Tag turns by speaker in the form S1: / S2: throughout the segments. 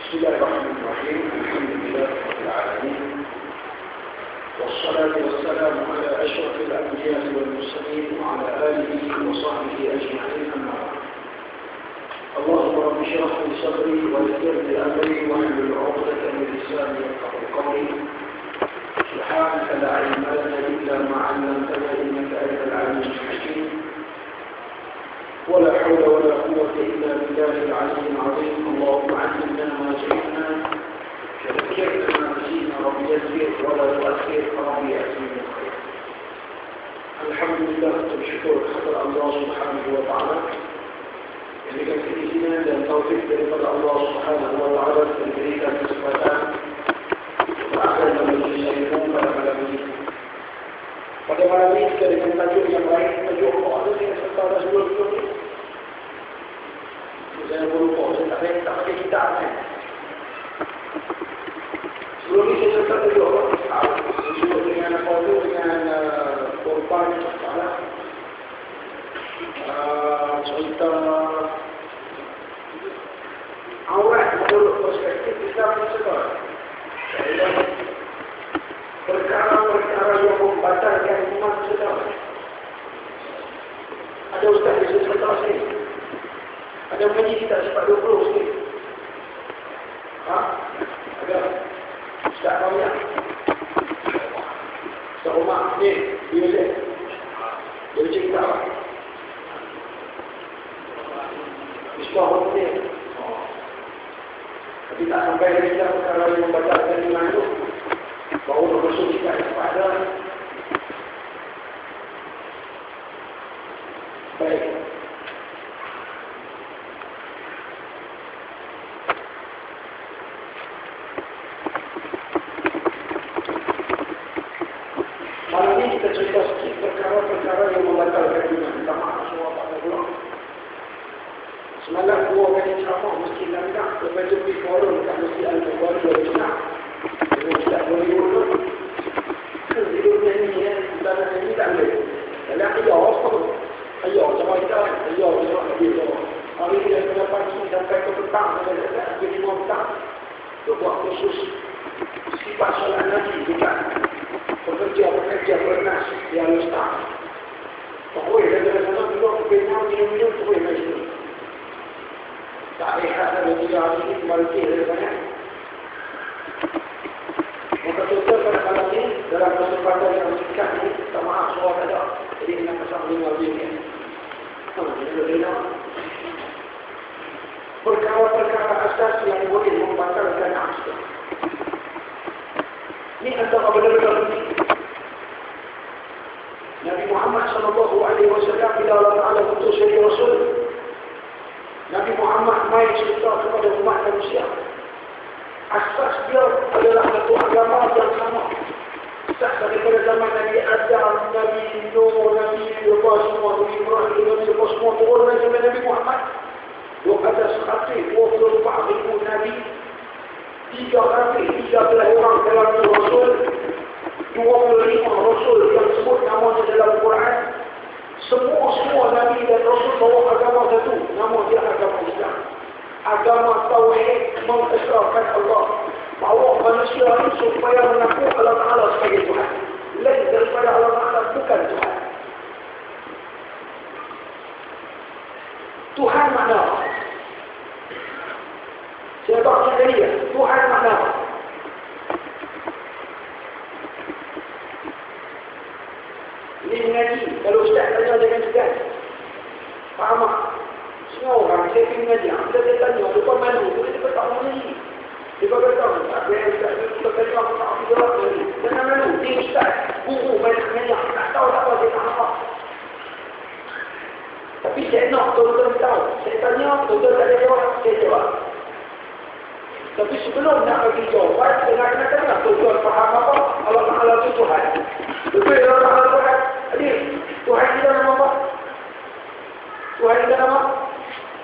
S1: بسم الله الرحمن الرحيم. الحمد لله رب العالمين، والصلاة والسلام على أشرف الأنبياء والمرسلين وعلى آله وصحبه أجمعين، أما بعد. اللهم رب اشرح لي صدري ويسر لي أمري واحلل عقدة من لساني يفقهوا قولي. سبحانك لا علم لنا إلا ما علمتنا إنك أنت العليم الحكيم، ولا حول ولا قوة إلا بالله العلي العظيم. اللهم علمنا ما جهلنا، وذكرنا ما نسينا، رب يسر ولا تؤخر، رب يأتينا الخير. الحمد لله، بالشكر خطر الله سبحانه وتعالى yang dikasih izinan dan taufik daripada Allah Subhanahu wa taala dan diberikan kesempatan berakhir dalam ilmu pada malam ini. Pada malam ini kita dengan tajuk yang lain, tajuk Allah yang serta ada sebelum ini. Saya berlupa, saya tak pakai kitab kan. Sebelum ini saya serta tajuk Allah disebut dengan apa itu, dengan korban salah. Cerita aurat menurut perspektif Islam tersebut, perkara-perkara yang membatalkan iman tersebut. Ada ustaz di sekitar sini, ada majlis kita sepat 20 sikit. Ada ustaz banyak. Ustaz Umar ni dia cerita apa? Islam ni. Tapi tak sampai lagi dalam perkara yang membatalkan iman itu, baru bersucikan kepada. Baik. Malam ini kita cerita sikit perkara-perkara yang membatalkan iman. Minta maaf semua pada pulang. Semalam dua kali ceramah mesti langkah, lepas itu pergi forum kat Masjid Al-Bukhari dua jurnal. Dengan Ustaz Bollywood tu. Hidupnya ni, tanah ni tak boleh. Kalau ayah apa? Ayah sama kita, ayah sama habis semua. Hari ni dari pagi sampai ke petang, sampai 5 petang. Tu buat khusus sifat solat Nabi juga. Pekerja-pekerja bernas di Al-Ustaz. Tak boleh, dari sana dulu kebenar minum-minum tak boleh main sini. Tak rehat dan 3 hari ini kembali dari sana. Maka total pada malam ini, dalam kesempatan yang singkat ini, tak maaf soal tak ada. Jadi kita pasang 5 hari ini. Perkara-perkara asas yang boleh membatalkan akhirat. Ini antara benar-benar ini. Nabi Muhammad SAW bila Allah Ta'ala putus jadi Rasul, Nabi Muhammad main cerita kepada umat manusia. Asas dia adalah satu agama yang sama. Asas daripada zaman Nabi Adam, Nabi Nuh, Nabi Ibrahim, semua Nabi Ibrahim, Nabi Ibrahim, semua turun sampai Nabi Muhammad. Ada 124,000 Nabi, 13 orang dalam Rasul, 25 Rasul yang sebut namanya dalam Quran. Semua Nabi dan Rasul bawa agama satu, nama dia agama Islam. Agama Tauhid, mengesahkan Allah. Bawa manusia ini supaya mengaku Allah Ta'ala sebagai Tuhan. Lain daripada Allah Ta'ala bukan Tuhan. Tuhan makna apa? Saya baca dari dia. Tuhan makna apa? Ini mengaji. Kalau Ustaz tanya dengan juga, faham tak? Semua orang saya pergi mengaji. Bila dia tanya, lupa malu. Dia tak mahu mengaji. Dia berkata, tak boleh Ustaz. Dia berkata, aku tak boleh jawab lagi. Jangan malu. Dia Ustaz. Guru banyak mengaji. Tak tahu tak apa. Dia tak apa. Tapi saya nak betul-betul tahu. Saya tanya, betul-betul tak ada jawab. Saya jawab. Tapi sebelum nak bagi jawapan, saya nak kena tanya. Betul-betul faham apa? Allah Ta'ala itu Tuhan. Betul Allah Ta'ala Tuhan. Adik, Tuhan kita nama apa? Tuhan kita nama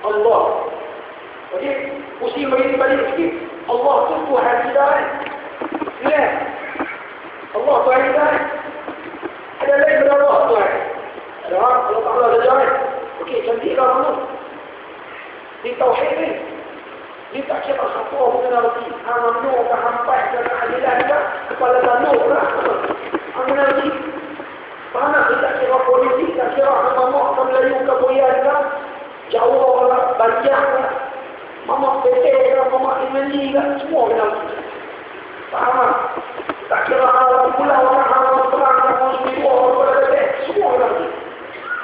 S1: Allah. Okey, mesti bagi balik sikit. Allah tu Tuhan kita kan? Ya. Allah Tuhan kita kan? Ada lain daripada Allah Tuhan. Ada Allah Ta'ala saja kan? Okey, cantiklah mana? Di tauhid ni. Dia tak kira siapa mengenal lagi. Menuk ke hampai ke keadilan ke kepala tanuk lah. Mengenal lagi. Mana dia tak kira politik, tak kira mamak ke Melayu ke Boyan ke. Jawa lah, Banyak lah. Mamak PT ke, mamak Imani ke. Semua kenal lagi. Faham tak? Tak kira orang pulau ke, orang perang ke, orang semua, orang PT. Semua kenal lagi.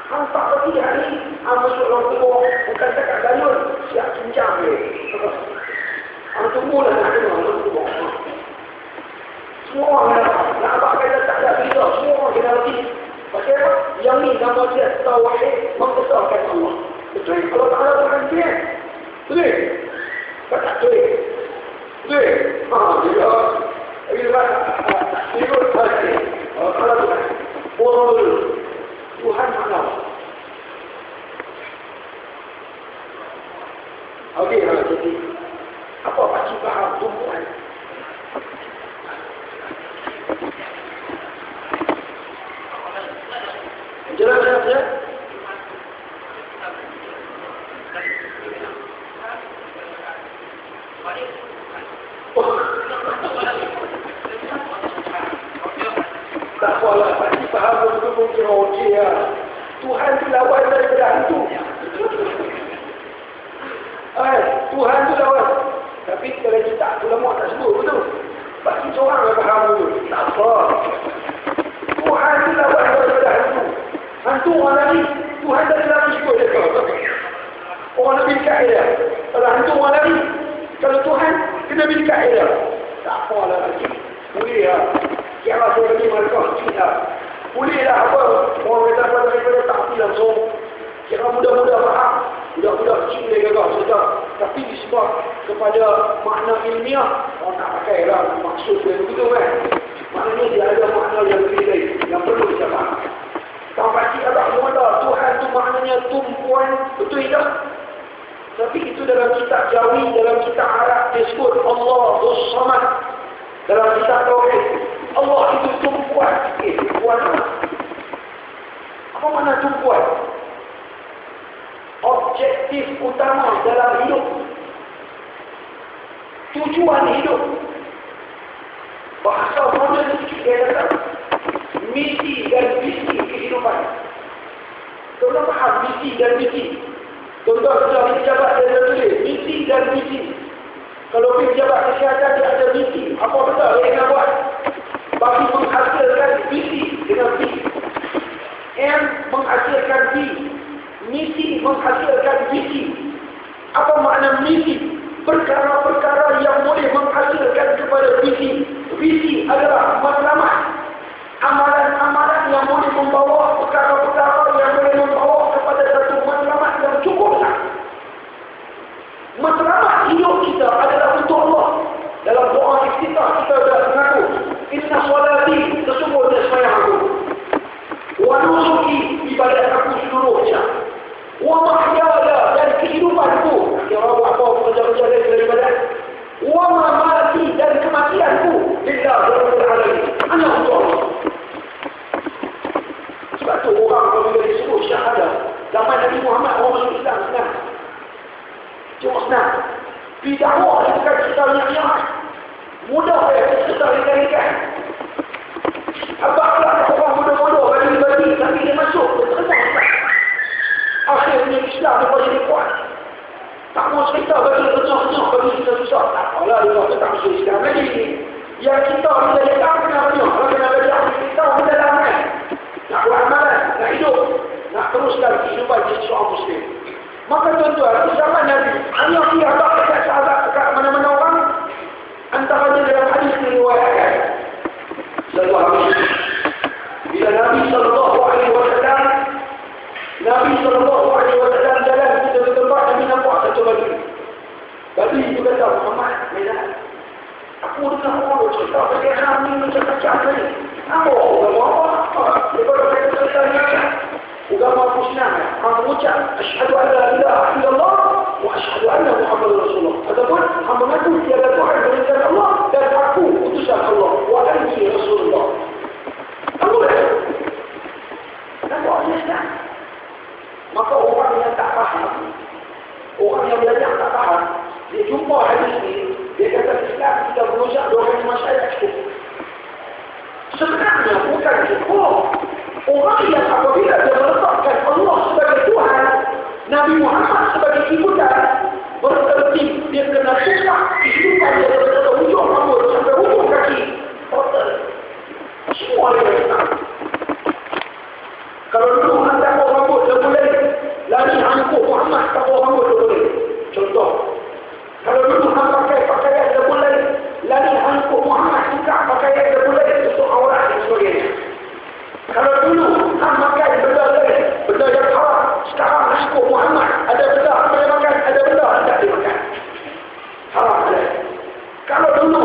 S1: Tak pergi hari masuk dalam kubur. Bukan cakap gayun. Siap cincang dia. Tunggulah nak dengar dalam kubur. Semua orang nak abang kata tak ada beza. Semua orang kena lagi. Pasal apa? Yang ni nama dia tauhid membesarkan Allah. Betul? Kalau tak ada Tuhan dia. Betul? Tak betul. Betul? Dia ikut pasti. Kalau Tuhan. Tuhan mana? Okey, jadi apa pakcik faham tumpuan? Jelas ya? Tak apalah, pakcik faham betul mungkin okey ya. Tuhan tu lawan daripada hantu. Tuhan tu lawan. Tapi kalau kita ulama tak sebut betul. Pasti seorang yang faham dulu. Tak apa. Tuhan tu lawan daripada hantu. Hantu orang lari. Tuhan tak selalu sebut dia kau. Orang Nabi dekat dia. Kalau hantu orang lari. Kalau Tuhan kena Nabi dekat dia. Tak apalah lagi. Boleh lah. Kiamat saya bagi mereka kita. Bolehlah apa. Orang kata daripada tak pergi langsung. Kira mudah-mudah faham. Budak-budak kecil dia gagah sedar. Tapi disebab kepada makna ilmiah, orang tak pakai lah maksud dia begitu kan. Maknanya dia ada makna yang lebih baik, yang perlu kita faham. Kalau pakcik agak mudah, Tuhan tu maknanya tumpuan, betul tak? Tapi itu dalam kitab Jawi, dalam kitab Arab disebut Allahus Samad. Dalam kitab Tauhid, Allah itu tumpuan. Tumpuan apa? Apa makna tumpuan? Objektif utama dalam hidup, tujuan hidup. Bahasa moden dia kata misi dan visi kehidupan. Tuan faham misi dan visi? Tuan sudah pejabat dia tulis misi dan visi. Kalau pejabat kesihatan dia ada misi, apa betul dia nak buat? Bagi menghasilkan visi dengan visi. M menghasilkan visi. Misi menghasilkan visi. Apa makna misi? Perkara-perkara yang boleh menghasilkan kepada visi. Visi adalah matlamat. Amalan-amalan yang boleh membawa perkara-perkara yang boleh membawa kepada satu matlamat yang cukup. Matlamat hidup kita adalah untuk Allah. Dalam doa istiftah kita sudah mengaku, inna salati, sesungguhnya sembahyang aku. Wa nusuki, ibadat aku seluruhnya. Wa mahyaya, dan kehidupanku. Kira apa kerja-kerja dari ibadat. Wa mamati, dan kematianku. Lillah Rabbil Alamin. Hanya untuk Allah. Sebab tu orang apabila disebut syahadah, zaman Nabi Muhammad orang masuk Islam senang. Cuma senang. Bid'ah itu kan kita niat-niat. Mudah ya, kita ringan-ringan. Abang-abang orang muda-muda bagi-bagi, tapi dia masuk. Akhirnya Islam dia jadi kuat. Tak mau cerita bagi betul-betul bagi kita susah. Tak apalah dia tak masuk Islam lagi. Yang kita bila datang kena banyak. Kalau kena belajar kita bila ramai. Nak buat amalan, nak hidup, nak teruskan kehidupan jadi seorang Muslim. Maka tuan-tuan, zaman Nabi, hanya sahabat dekat sahabat dekat mana-mana orang, antaranya dalam hadis diriwayatkan. Sallallahu alaihi wasallam. Bila Nabi sallallahu alaihi wasallam jalan kita ke tempat, Nabi nampak satu bagi. Bagi itu kata Muhammad, aku dengar orang cerita pasal Islam ni macam-macam ni. Apa? Apa? Daripada kata cerita agama aku senang. Hamba mengucap asyhadu an la ilaha illallah wa asyhadu anna Muhammadar Rasulullah. Ataupun hamba mengaku tiada Tuhan melainkan Allah dan aku utusan Allah wa anni Rasulullah. Apa dia? Nampak dia senang. Maka orang yang tak faham, orang yang yang belajar tak tahan, dia jumpa hadis ni, dia kata Islam kita merusak doa masyarakat cukup. Sebenarnya bukan cukup. Orang yang apabila dia meletakkan Allah sebagai Tuhan, Nabi Muhammad sebagai ikutan, bertertib, dia kena buka kehidupan dia daripada hujung rambut sampai hujung kaki. Total. Semua dia kena. Kalau dulu orang tak bawa rambut, dia boleh lari angkuh Muhammad tak bawa rambut, dia boleh. Contoh. Kalau dulu orang pakai pakaian, dia boleh lari angkuh Muhammad buka pakaian, dia boleh untuk aurat dan sebagainya. Kalau dulu orang makan benda lain, benda yang haram, sekarang angkuh Muhammad, ada benda apa yang makan, ada benda tak dimakan. Haram ada. Kalau dulu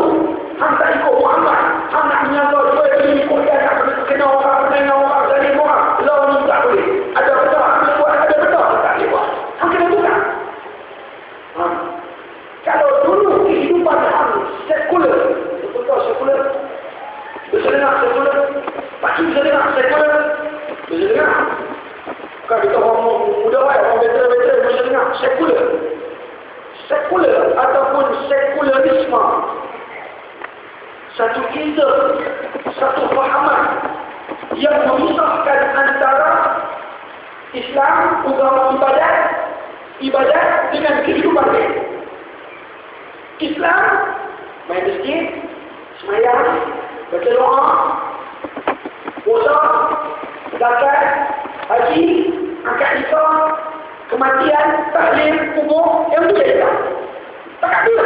S1: orang tak ikut Muhammad, orang nak menyangka dua ini ikut dia tak kena orang, kena orang, dari orang, lawan ini tak boleh. Ada benda apa buat, ada benda tak boleh buat. Orang kena buka. Kalau dulu kehidupan orang sekular, betul sekular, bisa dengar sekular, pasti bisa dengar sekular, bisa dengar. Bukan kita orang muda, orang veteran bisa dengar sekular. Sekular ataupun sekularisme, satu ilmu, satu fahaman yang memisahkan antara Islam, agama ibadat dengan kehidupan dia. Islam, main masjid, semayang, baca doa, puasa, zakat, haji, angkat nikah, kematian, tahlil, kubur, yang itu je Islam. Tak ada.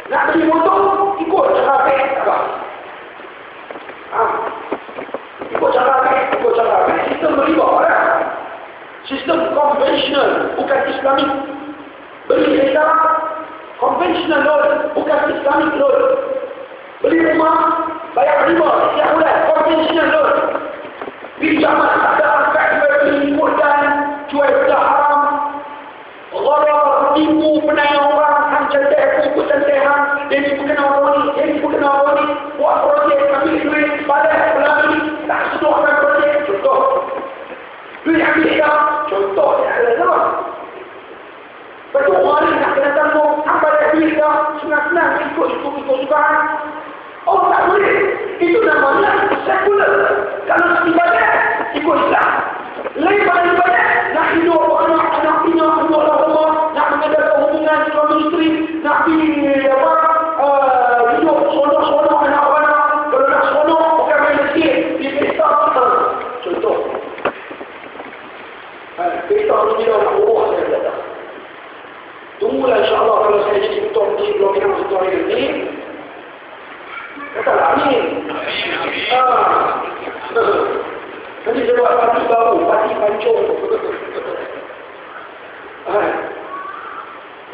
S1: Nak beli motor, ikut cara apik, apa? Ikut cara apik. Sistem beribah lah. Sistem konvensional, bukan Islamik. Beli kereta, konvensional loan, bukan Islamic loan. Beli rumah, bayar riba setiap bulan, konvensional loan. Pinjaman tak ada akad beli dan jual benda haram. Gharar, tipu, penayang orang, hang cantik, aku cantikan, dia ni bukan orang ni, buat projek, ambil duit, balas, pelari, tak seduhkan projek, contoh. Duit ambil dia, contoh, dia ada sama. Lepas tu orang ni nak kena tanggung, apa dia duit dia, senang-senang, ikut sukaan. Oh tak boleh, itu namanya sekular. Kalau ibadat, ikut Islam. Lain pada ibadat, nak hidup anak punya, hidup rumah, nak mengadakan hubungan suami isteri, nak pergi hidup sonok-sonok anak-anak. Kalau nak sonok, bukan main masjid, di pesta. Contoh. Pesta ni dia nak buah saya kata. Tunggulah insyaAllah kalau saya jadi ketua masjid Pulau Pinang satu hari ini. Katalah amin. Nanti saya buat parti baru, parti pancung.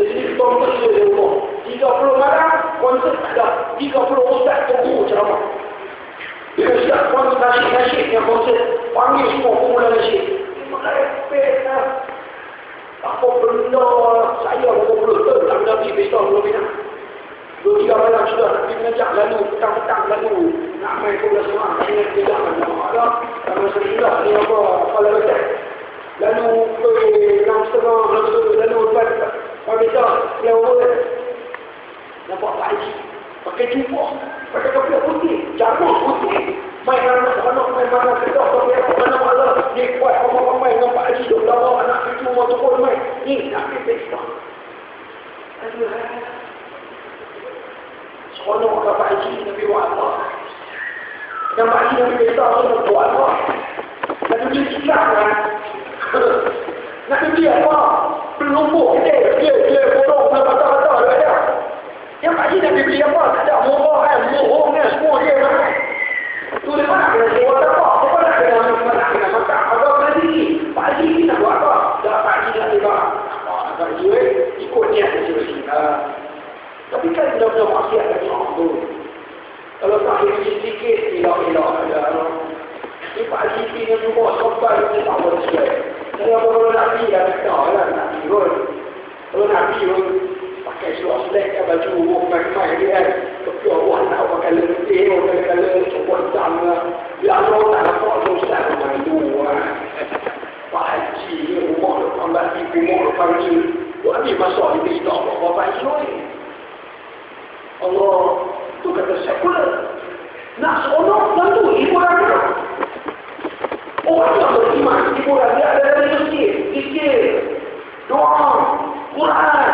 S1: Jadi ketua masjid dia umur 30 malam, konsert ada 30 ustaz tunggu ceramah. Bila siap konsert nasyid yang konsert, panggil semua kumpulan nasyid. Merepek lah. Apa benda saya berapa tahun tak Nabi pesta Pulau Pinang. 2-3 malam sudah Nabi mengajak lalu, petang-petang lalu. Nak main bola semak, tak ingat tidak nama Allah. Sama serindah ni apa, kepala baca. Lalu ke 6.30, lalu lepas pabisa, lewat. Nampak Pak Haji, pakai jubah, pakai kapiak putih, jarum putih. Main anak-anak, main mana kedah, pakai mana Allah. Dia kuat ramai-ramai dengan Pak Haji, duk lawa anak itu, waktu pun main. Ni, Nabi pesta. Aduh, seronok ke Pak Haji, Nabi buat apa? Dan Pak Haji Nabi pesta, Nabi buat apa? Nabi dia sikap kan? Nabi dia apa? Pelumbuk dia borong dengan patah-patah dia. Yang Pak Haji Nabi beli apa? Tak ada murah kan, murungnya semua dia kan? Tu dia nak kena sewa apa? Apa nak kena makan? Apa kena tinggi? Pak Haji ni nak buat apa? Dah Pak Haji nak tiba. Nak duit, ikut niat masing-masing. Tapi kan benda-benda maksiat tak nak tu. Kalau tak sedikit, elok-elok ada. Ini Pak Haji ni juga sampai dia tak boleh sesuai. Saya kalau Nabi dah kena lah, Nabi pun. Kalau Nabi pun pakai seluar selek, baju main-main dia kan. Tapi orang nak pakai lentir, orang pakai cukup hitam lah. Bila orang tak nampak dosa macam itu. Pak Haji ni rumah lepas bagi, rumah lepas ni. Buat ni masuk ini tak apa-apa ini. Allah tu kata sekular. Nak seronok tentu hiburan dia. Orang yang beriman hiburan dia ada dari masjid, zikir, doa, Quran.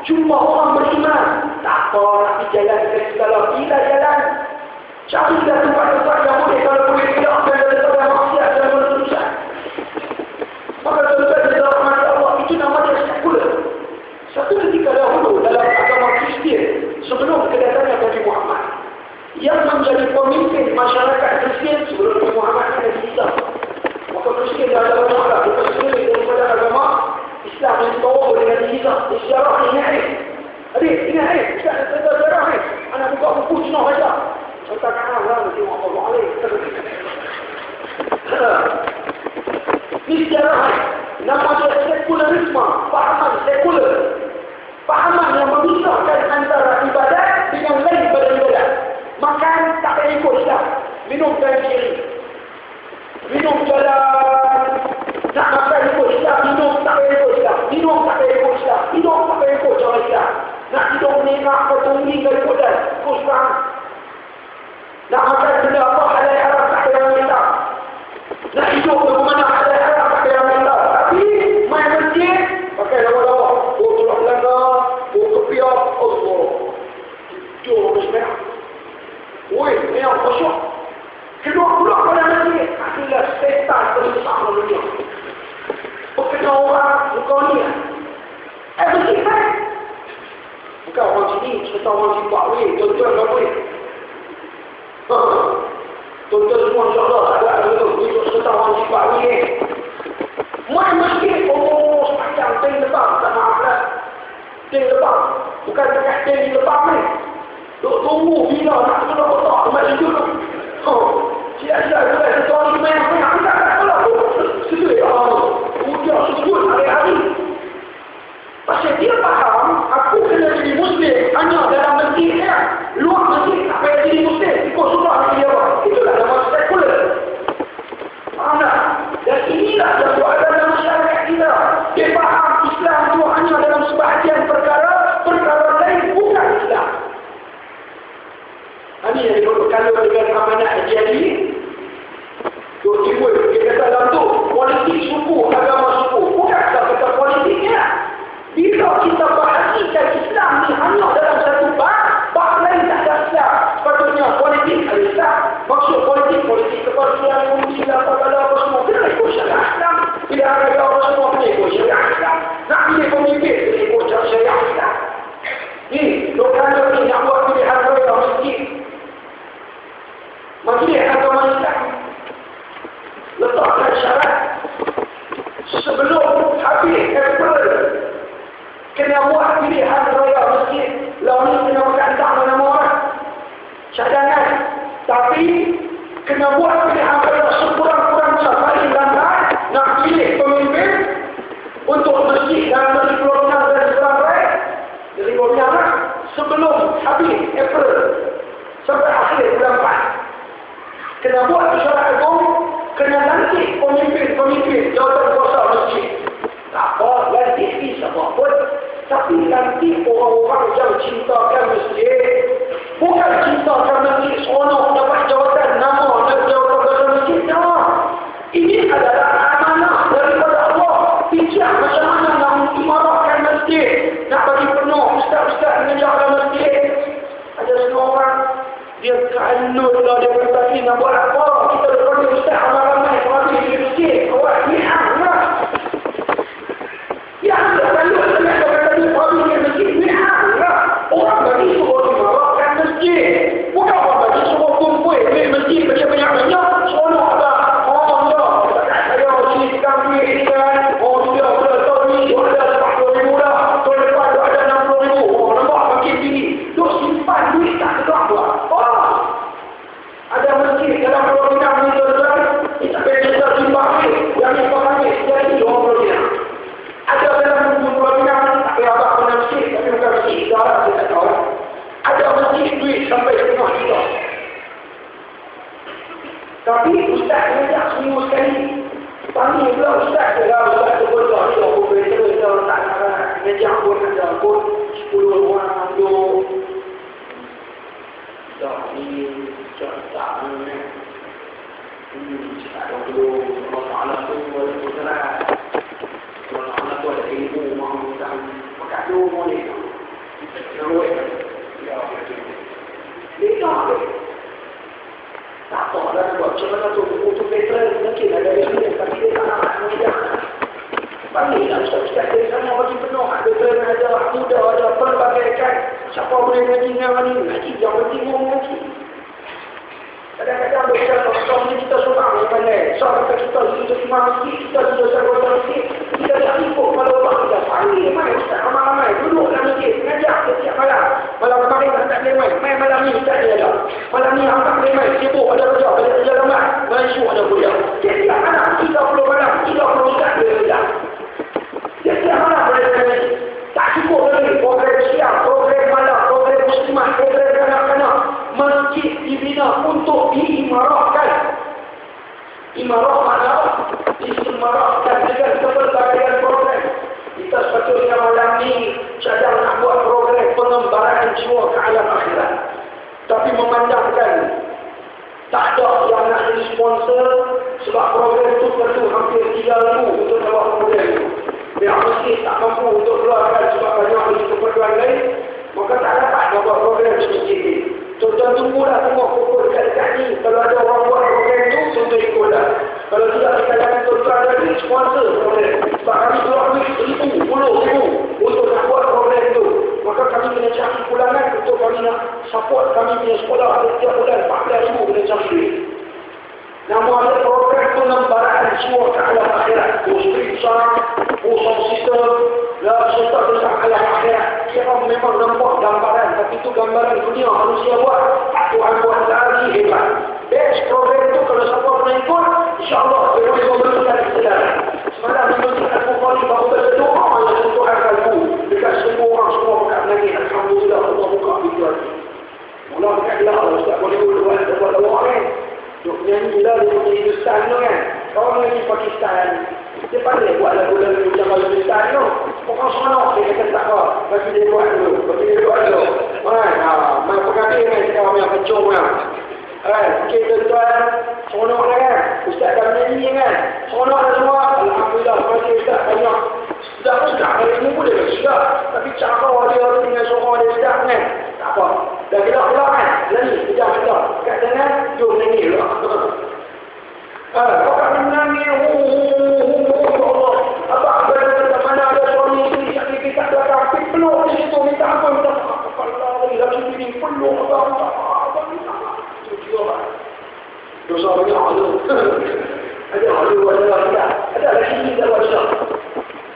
S1: Jumpa orang beriman. Tak apa nak pergi jalan ke segala. Bila jalan, carilah tempat-tempat yang boleh. Kalau boleh tidak, dan ada maksiat dan manusia. Maka tuan-tuan dan rahmat Allah, itu namanya sekular. Satu ketika dahulu dalam agama Kristian, sebelum kedatangan Nabi Muhammad, yang menjadi pemimpin masyarakat Kristian sebelum Nabi Muhammad ada di Islam. Maka Kristian dah ada banyak lah. Bukan sekali daripada agama Islam yang dibawa dengan Islam. Sejarah ini ingat ni. Adik, ingat ni. Kita ada sejarah ni. Anak buka buku Cina saja. Saya kata lah, tengok apa boleh. Ini sejarah ni. Nama dia sekularisme. Fahaman sekular. Fahaman yang memisahkan antara ibadat dengan lain pada ibadat. Makan tak payah ikut Islam. Minum kain kiri. Minum jalan. Nak makan ikut Islam. Minum tak payah ikut Islam. Minum tak payah ikut Islam. Minum tak payah ikut cara Islam. Nak hidup ni nak bertunggi ke ikut dan kusang. Nak makan benda apa halal haram tak payah minta. Nak hidup bagaimana halal haram tak payah minta. Tapi main masjid pakai lawa-lawa. Tolak belanga. Kepiak. Allah. Jom bersemayang. Woi, ni yang khusyuk. Kedua pula pada masjid. Adalah setan terbesar dunia. Berkena orang bukan ni. Masjid kan? Bukan orang sini, cerita orang simpak weh. Tuan-tuan tak boleh. Tuan-tuan semua insyaAllah ada dulu. Itu cerita orang simpak weh. Main masjid. Oh, sepanjang ting lebang. Tak maaf lah. Ting lebang. Bukan dekat ting di lebang ni. Duk tunggu bila nak kena kotak tempat tidur tu. Siap-siap juga satu orang semayang-semayang. Aku tak apalah. Sedih. Hujan sujud hari-hari. Pasal dia faham, aku kena jadi Muslim hanya dalam masjid dia. Luar masjid tak payah jadi Muslim. Ikut sunnah dia apa. Itulah nama sekular. Faham tak? Dan inilah yang buat dalam masyarakat kita. Dia faham Islam itu hanya dalam sebahagian perkara lain bukan Islam. Ini yang disebut kalau dengan amanah jadi timbul kita dalam tu politik suku, agama suku. Bukan kata politiknya. Bila kita perhatikan Islam ni hanya dalam satu bab lain tak ada Islam. Sepatutnya politik ada Islam. Maksud politik kepartian, undi, apa semua. Kena ikut syariah Islam. Bila ada apa semua, kena ikut syariah Islam. Nak pilih pemimpin, kena ikut syariah Islam. Ni, lokal ni nak buat pilihan raya masjid. Majlis agama Islam letakkan syarat sebelum habis April kena buat pilihan raya masjid. Lalu ni kena makan tak nama orang cadangan, tapi kena buat pilihan raya sekurang-kurang sampai lambat nak pilih pemimpin untuk masjid dalam masjid kolonial dan sebagainya. Jadi kolonial sebelum habis April sampai akhir bulan 4. Kena buat syarat agung, kena lantik pemimpin jawatan kuasa masjid. Tak apa, lantik ni siapa pun. Tapi lantik orang-orang yang cintakan masjid. Bukan cintakan masjid seronok dapat jawatan nama dan jawatan kuasa masjid. No. Ini adalah amanah daripada Allah. Bijak macam mana nak mengimarahkan masjid. Nak bagi penuh ustaz-ustaz menjaga masjid. Ada semua orang dia kalut lah, dia kata ni nak buat apa? Kita lepas ni ustaz ramai-ramai ramai di masjid. Awak ni'am lah. Ya, dia kalut sangat dia kata ni ramai di masjid. Ni'am lah. Orang bagi suruh dimarahkan masjid. Bukan orang bagi suruh kumpul di masjid banyak-banyak. Seronok ada. Oh ya, saya sini kami ini kan. Oh dia tahu ni ada 40,000 dah. Tahun depan ada 60,000. Oh nampak makin tinggi. Tu simpan duit tak sedap buat. Ada masjid dalam Pulau Pinang ni tuan-tuan, kita meja pun ada pun 10 orang duduk. Dah ni cerita ni. Cerita dulu Allah Ta'ala tu boleh bergerak. Allah Ta'ala tu ada ilmu mahu dan maka tu boleh. Naruh ya betul. Tak tahu dah buat macam mana tu untuk veteran mungkin ada ilmu tapi dia tak nak mengajar. Bagi nak ustaz-ustaz dari sana bagi penuh ada veteran ada muda ada pelbagai kan siapa boleh mengaji dengan ni ngaji yang penting mengaji. Kadang-kadang doktor ni kita suka pandai. Soal kita imam sikit, kita sahabat sikit. Kita tak ikut kalau orang kita panggil mai ustaz ramai-ramai duduk dalam masjid mengajar setiap malam. Malam kemarin tak boleh mai malam ni tak ada dah. Malam ni angkat boleh mai sibuk ada kerja ramai. Masuk ada kuliah. Setiap malam 30 malam 30 ustaz dia kerja. Setiap malam boleh mai. Tak cukup lagi program siang, program malam, program muslimat, program kanak-kanak. Masjid dibina untuk diimarahkan. Imarah mana? Diimarahkan dengan pelbagai program. Kita sepatutnya malam ni sedang nak buat program pengembaraan jiwa ke alam akhirat. Tapi memandangkan tak ada yang nak jadi sponsor sebab program itu perlu hampir 3,000 untuk buat program itu. Yang masjid tak mampu untuk keluarkan sebab banyak lagi keperluan lain, maka tak dapat buat program seperti ini. Tuan-tuan tunggulah semua pukul dekat-dekat ni. Kalau ada orang buat program tu, tuan-tuan ikutlah. Kalau tidak, kita jangan tuan-tuan ada duit sponsor program. Sebab kami keluar duit 1,000, 10,000 untuk nak buat program tu. Maka kami kena cari pulangan untuk kami nak support kami punya sekolah setiap bulan 14,000 kena cari duit. Namun ada program pengembaraan jiwa ke alam akhirat. Street sign, sound system, serta tentang alam akhirat. Kira memang nampak gambaran, tapi itu gambaran dunia manusia buat. Tuhan buat lagi hebat. Best program itu kalau siapa pernah ikut, insyaAllah dia boleh memberikan kesedaran. Semalam menuntut Al-Bukhari bahawa berdoa yang Tuhan kalbu dekat semua orang semua pekat lagi. Alhamdulillah Allah buka pintu hati. Mula pekat dia Ustaz boleh buat awak kan. Duk nyanyi lah dia punya Hindustan tu kan. Kawan lagi Pakistan. Dia pandai buat lagu-lagu macam Hindustan tu. Orang seronok dia kata tak apa. Bagi dia buat dulu. Main pengadil kan. Sekarang yang pencung kan. Okey tuan-tuan. Seronok lah kan. Ustaz dah menyanyi kan. Seronok lah semua. Alhamdulillah. Terima kasih Ustaz banyak. Sedap hari ini pun dia sedap. Tapi cara dia dengan suara dia sedap kan. Tak apa. Dah kita pulang kan. Lagi. Kejap. Kat sana. Jom nyanyi lah. Kau kat menyanyi. Allah. Abang berada mana ada suami isteri. Sakit kita belakang. Tapi peluk di situ. Minta ampun. Minta Allah. Lagi ini peluk. Abang minta. Itu dia lah. Dosa banyak ada. Ada tidak. Ada lagi ini tak wajah.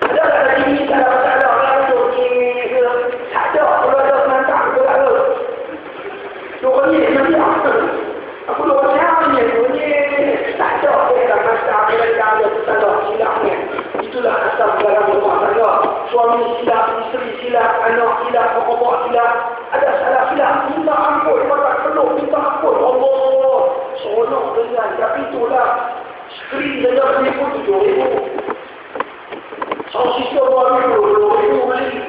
S1: Ada lagi ini tak ada masalah. Tak ada. Kalau ada senantang. Aku tak ada. Dua ni nanti apa? Aku dua siapa ni? Tak ada. Dia dah masalah. Mereka ada salah silap ni. Itulah asal dalam rumah tangga. Suami silap, isteri silap, anak silap, bapak silap. Ada salah silap. Minta ampun. Maka peluk minta ampun. Allah. Seronok dengan. Tapi itulah. Skrin saja beli pun 7,000. Sound system baru 2,000 beli.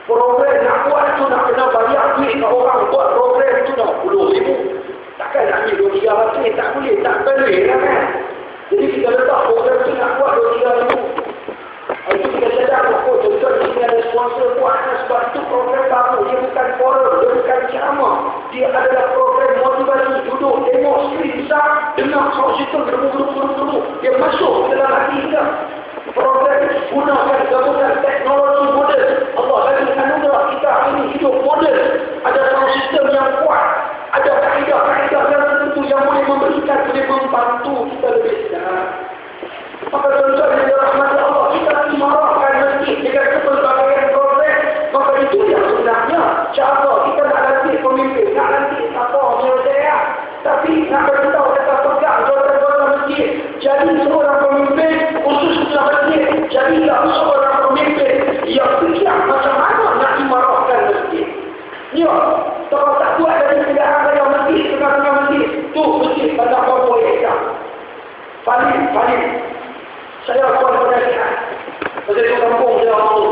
S1: Program nak buat tu nak kena bayar duit ke orang buat program tu dah 10,000. Takkan nak ambil 2-3 tak boleh, tak boleh lah kan. Jadi kita letak program tu nak buat 2-3,000. Itu kita sedar pokok tuan-tuan di sini ada sponsor buat sebab itu program baru. Dia bukan forum, dia bukan ceramah. Dia adalah program motivasi duduk, tengok skrin besar, dengar sound system gerung-gerung. Dia masuk dalam hati kita. Program gunakan gabungan teknologi moden. Allah bagi anugerah kita ini hidup moden. Ada sound system yang kuat. Ada kaedah-kaedah yang tertentu yang boleh memberikan, boleh membantu kita lebih sedar. Maka tuan-tuan yang dirahmati Allah, kita dimarahkan masjid dengan pelbagai program. Maka itu yang sebenarnya cara kita nak lantik pemimpin, nak lantik siapa menyelesaikan. Tapi nak beritahu kata pegang jawatan-jawatan masjid. Jadi seorang pemimpin khusus dalam masjid. Jadilah seorang pemimpin yang fikir macam mana nak dimarahkan masjid. Ya, kalau tak buat dari negara dalam masjid, tengah-tengah masjid, tu masjid pada apa boleh tak? Paling. Saya buat penasihat. Pasal itu kampung saya orang tu.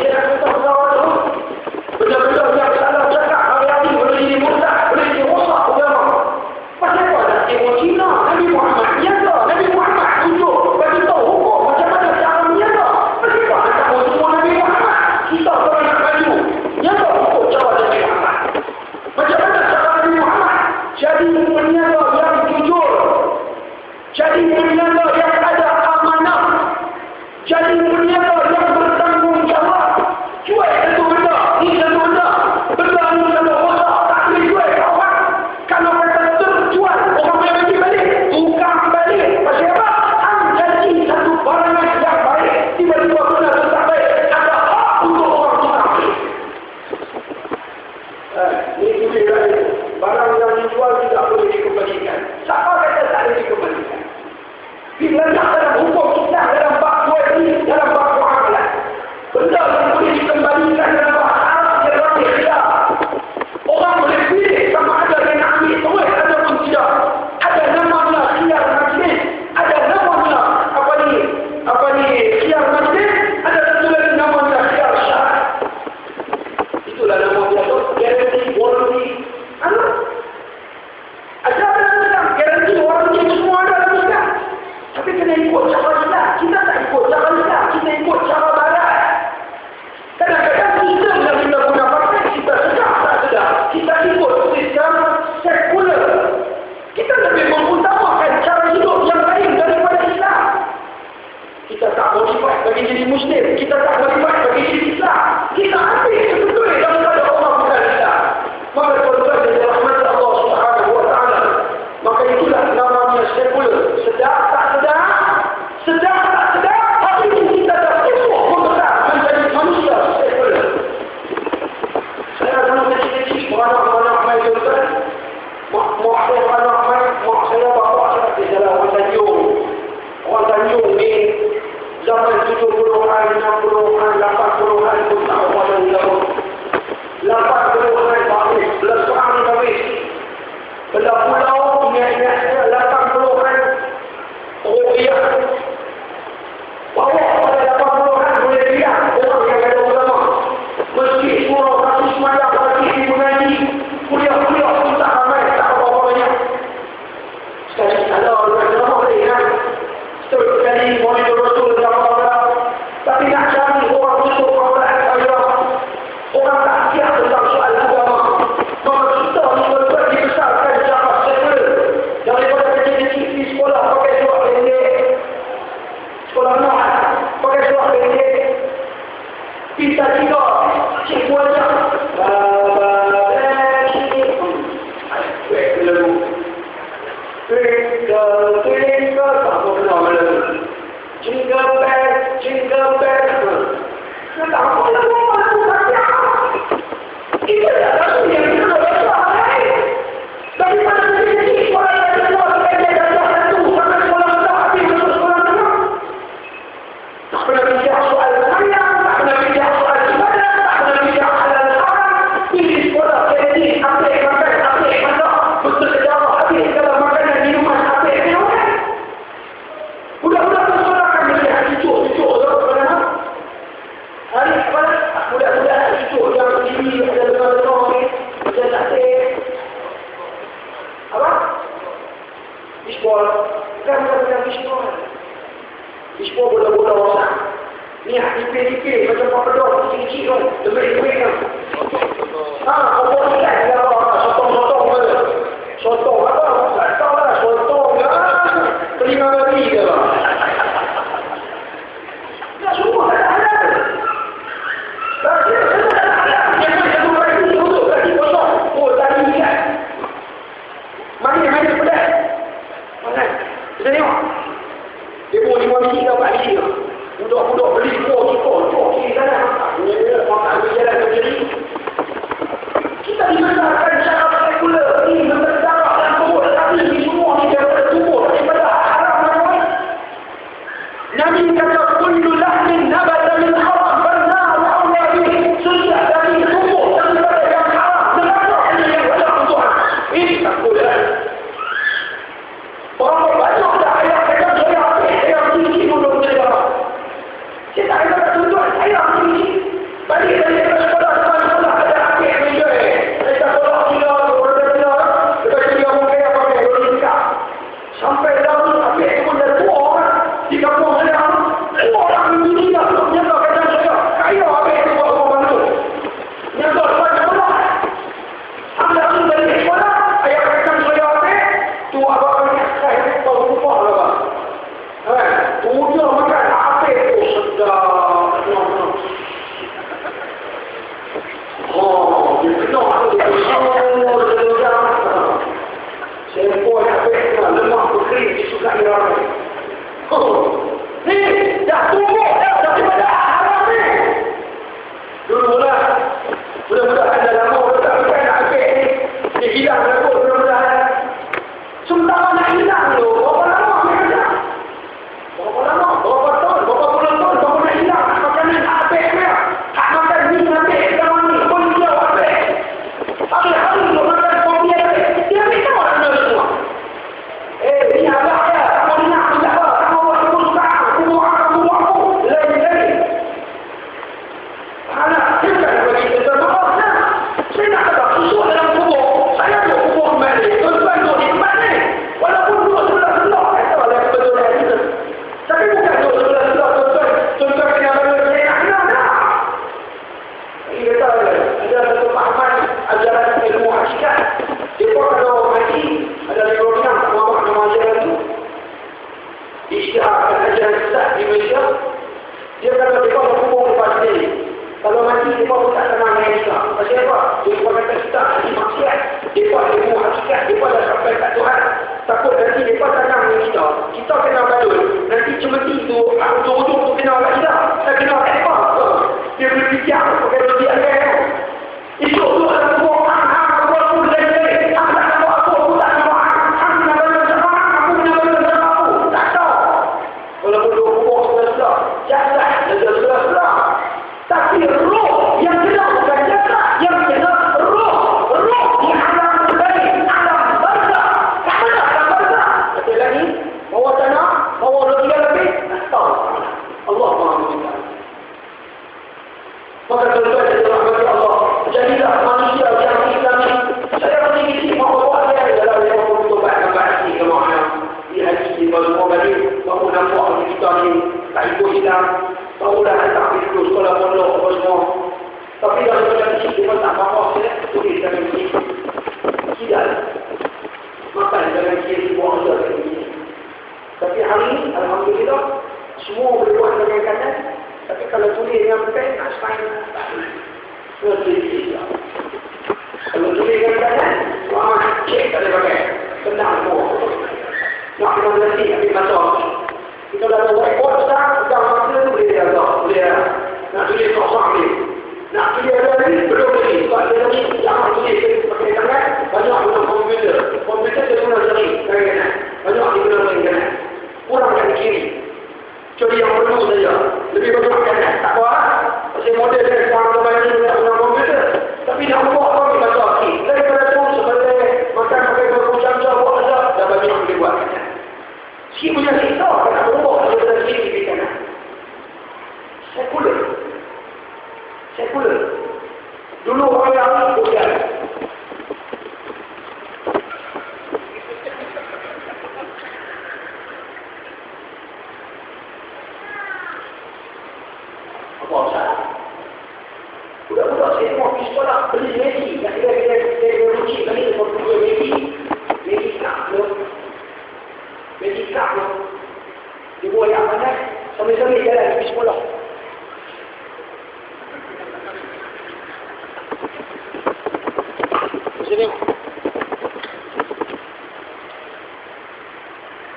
S1: dia nak kata kawan tu. Benda-benda yang salah cakap hari-hari boleh jadi murtad, boleh jadi rosak agama. Pasal apa nak tengok Cina? Nabi Muhammad niaga. Nabi Muhammad tunjuk bagi tahu hukum macam mana cara niaga. Pasal apa nak tahu semua Nabi Muhammad? Kita orang nak maju. Niaga hukum cara Nabi Muhammad. Macam mana cara Nabi Muhammad? Jadi peniaga yang jujur. Jadi peniaga yang ada amanah. Jadi peniaga yang bertanggungjawab. Jual satu benda, ni satu benda. Benda ni kalau rosak tak boleh jual kawan. Kalau kata terjual, orang boleh bagi balik. Tukang balik. Pasal apa? Hang janji satu barangan yang baik. Tiba-tiba benda tu tak baik. Ada hak untuk orang tukang balik. Ni boleh lagi. Barang yang dijual tidak boleh dikembalikan. Siapa kata tak boleh dikembalikan? Diletak dalam hukum kita, dalam bab jual beli, dalam bab muamalah. Benda yang boleh dikembalikan dalam bab Arab dia boleh tidak. Orang boleh pilih sama ada dia nak ambil terus ataupun tidak. Ada namanya khiyar majlis, ada namanya apa ni khiyar majlis, ada satu lagi namanya khiyar syarat. Itulah nama dia tu, guarantee, warranty. Ada dalam guarantee, warranty semua ada dalam Islam. Tapi kena ikut cara Islam. Kita tak ikut cara Islam, kita ikut cara barat. Kadang-kadang sistem yang kita guna pakai, kita sedar tak sedar. Kita ikut sistem sekular. Kita lebih mengutamakan cara hidup yang lain daripada Islam. Kita tak modify bagi jadi Muslim. Kita tak modify bagi jadi Islam. Kita ambil sebetul daripada orang bukan Islam. Maka tuan-tuan dan rahmat Allah Subhanahu wa taala. Maka itulah namanya sekular. Sedar tak sedar? Sedar tak sedar? Hari ini kita dah tumbuh membesar menjadi manusia sekular. Saya dulu kecil-kecil beranak-anak main tuan-tuan. Mak saya beranak main, mak saya bawa saya ke jalan orang Tanjung. Orang Tanjung ni zaman 70-an, 60-an, 80-an pun tak apa yang jauh. 80-an habis, belakang habis. Belah pulau, ingat-ingat saya 80-an rupiah. Bawa pada 80-an boleh lihat orang yang ada ulama. Masjid surau kasih semayang, masjid mengaji, kuliah-kuliah pun tak ramai, tak apa-apa banyak. Sekali kalau orang ulama boleh kan? Sekali boleh Rasul dan apa-apa. Tapi nak cari orang tutup orang saya. Orang tak siap tentang soal agama. Maka kita ni betul-betul dibesarkan secara sekular. Daripada kecil-kecil di sekolah pakai surat pendek. Sekolah menengah pakai surat pendek. Kita juga cikgu aja. Twinkle, tak apa kenal lagu. Jingle bell, jingle bell. Tak apa lagu, lagu tak siap. dia kena dia sempoi nak pergi lemak berkering disukai orang ni dah tumbuk dah daripada haram ni dulu-mula mudah-mudahan dah lama tak pakai nak ambil ni dia hilang dah kot mudah-mudahan sementara nak hilang tu berapa lama dia kata berapa lama berapa tahun berapa bulan tahun berapa nak hilang makan ni nak ambil ni tak makan ni ambil zaman ni pun dia ambil hari-hari tu makan kopi ambil dia ambil tahu anda semua ni agak ya kamu ni nak menjawab kamu buat suka kamu buat aku lain-lain anak kita bagi kita maafnya saya nak kata susu dalam kubur saya tu kubur kembali tuan-tuan tu di tempat ni walaupun dua sebelah-sebelah kata oleh kebetulan kita tapi bukan dua sebelah-sebelah tuan-tuan kena bagi saya nak hilang dah ini kata ada satu pahaman ajaran ilmu hakikat dia kalau haji ada program nama ajaran tu isytiharkan ajaran sesat di Malaysia dia kata dia kalau kubur lepas ni kalau mati dia pun tak kenal dengan Islam pasal apa? Dia pun kata kita haji maksiat dia pun ilmu hakikat dia pun dah sampai kat Tuhan takut nanti dia pun tak kenal dengan kita kena badul nanti cemeti tu ujung-ujung tu kenal kat kita tak kenal kat apa dia boleh fikir pakai roti akan esok tu ada kubur aku pun lain-lain aku tak tahu aku tak tahu aku nak balik sama aku nak balik sama aku tak tahu walaupun dua kubur sebelah-sebelah jasad sebelah-sebelah tapi roh yang kena bukan jasad yang kena roh di alam lain alam barzah kat mana alam barzah betul lagi bawa tanah bawa logika lebih tak tahu Allah Maha Mengetahui maka tuan-tuan dan rahmati Allah jadilah manusia yang Islami saya berfikir mahu buat dia dalam yang mempertobatkan ni kemana di haji di semua balik baru nampak kita ni tak ikut Islam baru dah hantar pergi dulu sekolah pondok apa semua tapi kalau kita kecil dia pun tak apa-apa saya tulis dalam kecil tidak makan dalam kecil buang saja dalam kecil tapi hari ini Alhamdulillah semua boleh buat dengan kanan tapi kalau tulis dengan pen nak sign tak boleh semua tulis Islam kalau tulis dengan kanan semua cek tak boleh pakai senang semua nak kena berhenti ambil masa kita dah ada whiteboard sekarang kita masa tu boleh nak tulis kosong ni nak tulis ada ni belum lagi sebab dia lagi jangan tulis pakai tangan banyak guna komputer dia guna jari kanan banyak dia guna kanan kurangkan kiri curi yang perlu saja lebih banyak kanan tak apa pasal model dia sekarang kembali tak guna komputer tapi nak buat apa kita baca kiri daripada tu sebenarnya makan pakai berkucam-kucam buat saja dah banyak boleh buat kanan si punya siksa kena berubah daripada kiri ke kanan sekuler dulu orang yang bukan apa salah budak-budak saya mau pergi sekolah beli Maggi nak kira ruci kali dia pergi Maggi kap dia buat yang mana sambil-sambil jalan pergi sekolah sini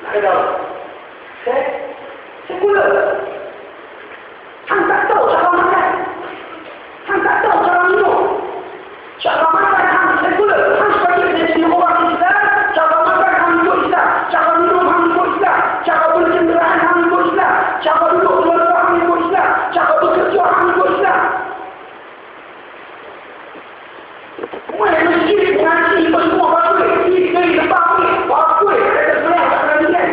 S1: nak ada sekuler hang tak tahu cara makan hang tak tahu cara minum cara makan hang sekuler hang sebagai jenis orang Islam cara makan hang ikut Islam cara minum hang ikut Islam cara berkenderaan hang ikut Islam cara duduk keluarga hang ikut Islam cara bekerja hang ikut Islam mana masjid mengaji itu semua bagus ini dari lepas ni bagus ada sebelah tak ada kan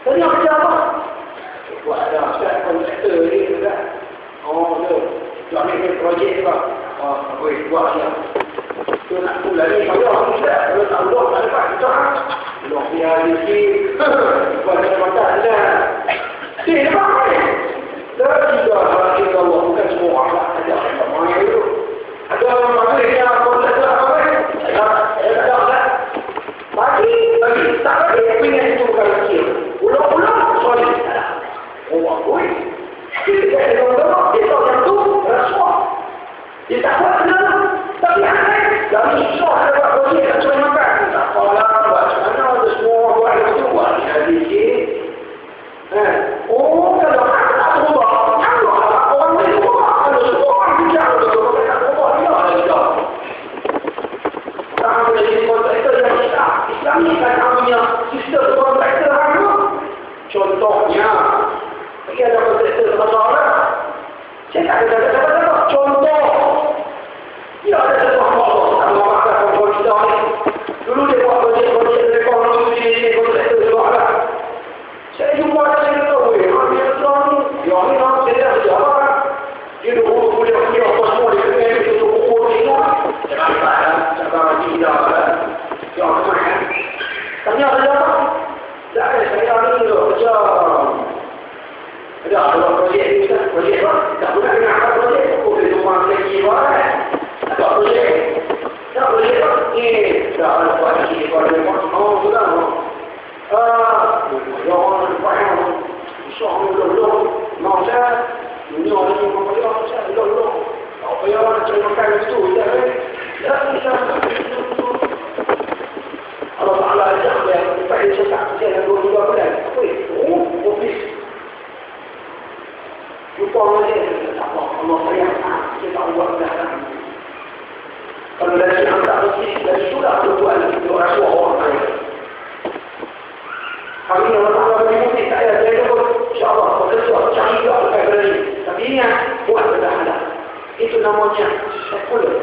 S1: jadi yang kerja apa buat ada ustaz kontraktor ni juga tu jual ni projek tu boleh buat dia tu nak pula ni kalau ustaz kalau tak buat tak dapat kita loh biar ni buat macam ada ni lepas ni tidak Allah bukan semua orang ada orang itu ada orang masuk yang kontraktor apa saya tak tahu bagi tak bagi punya itu bukan kecil ulang-ulang sorry bagus kita ada orang dia tahu yang tu rasuah dia tak buat kenal Dari susah ada buat projek nak cari makan. Tak apalah, buat macam mana ada semua buat itu buat jadi sikit. Oh, kalau aku tak berubah, orang lain berubah. Kalau semua orang bijak, kalau mereka tak berubah, dia ada bijak. Tak boleh jadi kontraktor yang Islam. Islam ni kan punya sistem kontraktor harga. Contohnya, bagi ada kontraktor sama orang. Saya tak ada kata-kata. Contoh, dia ada sesuatu Allah. Sama makan kontrol kita ni. Dulu dia buat projek-projek ekonomi ini, kontraktor sebab lah. Saya jumpa dia kata, weh, dia kata ni, dia ni nak saya dah berjawab. Dia dah boleh apa semua, dia kena dia tutup pukul ni semua. Jangan lupa lah, jangan lagi tidak lah. Dia orang makan. Tanya ada apa? Tak ada, saya ni dah kerja. Ada projek ni kan, projek apa? Tak pernah dengar apa projek. Oh, dia rumah lagi apa kan? Ada projek. Tak projek apa? Ni, dah ada buat lagi, buat lagi. Oh, sudah. Ya orang banyak insya-Allah dulu mau saya ini orang yang mau saya dulu apa yang orang cari makan itu ya bisa Allah Taala ajak dia supaya dia tak dia dulu bulan apa itu ofis jumpa dia apa Allah sayang kita buat dah kalau dari anda mesti dari sudah buat itu orang lain. Kami orang Taala beri saya pun insya-Allah betul cari juga perkara ini. Tapi ingat buat benda itu namanya sekuler.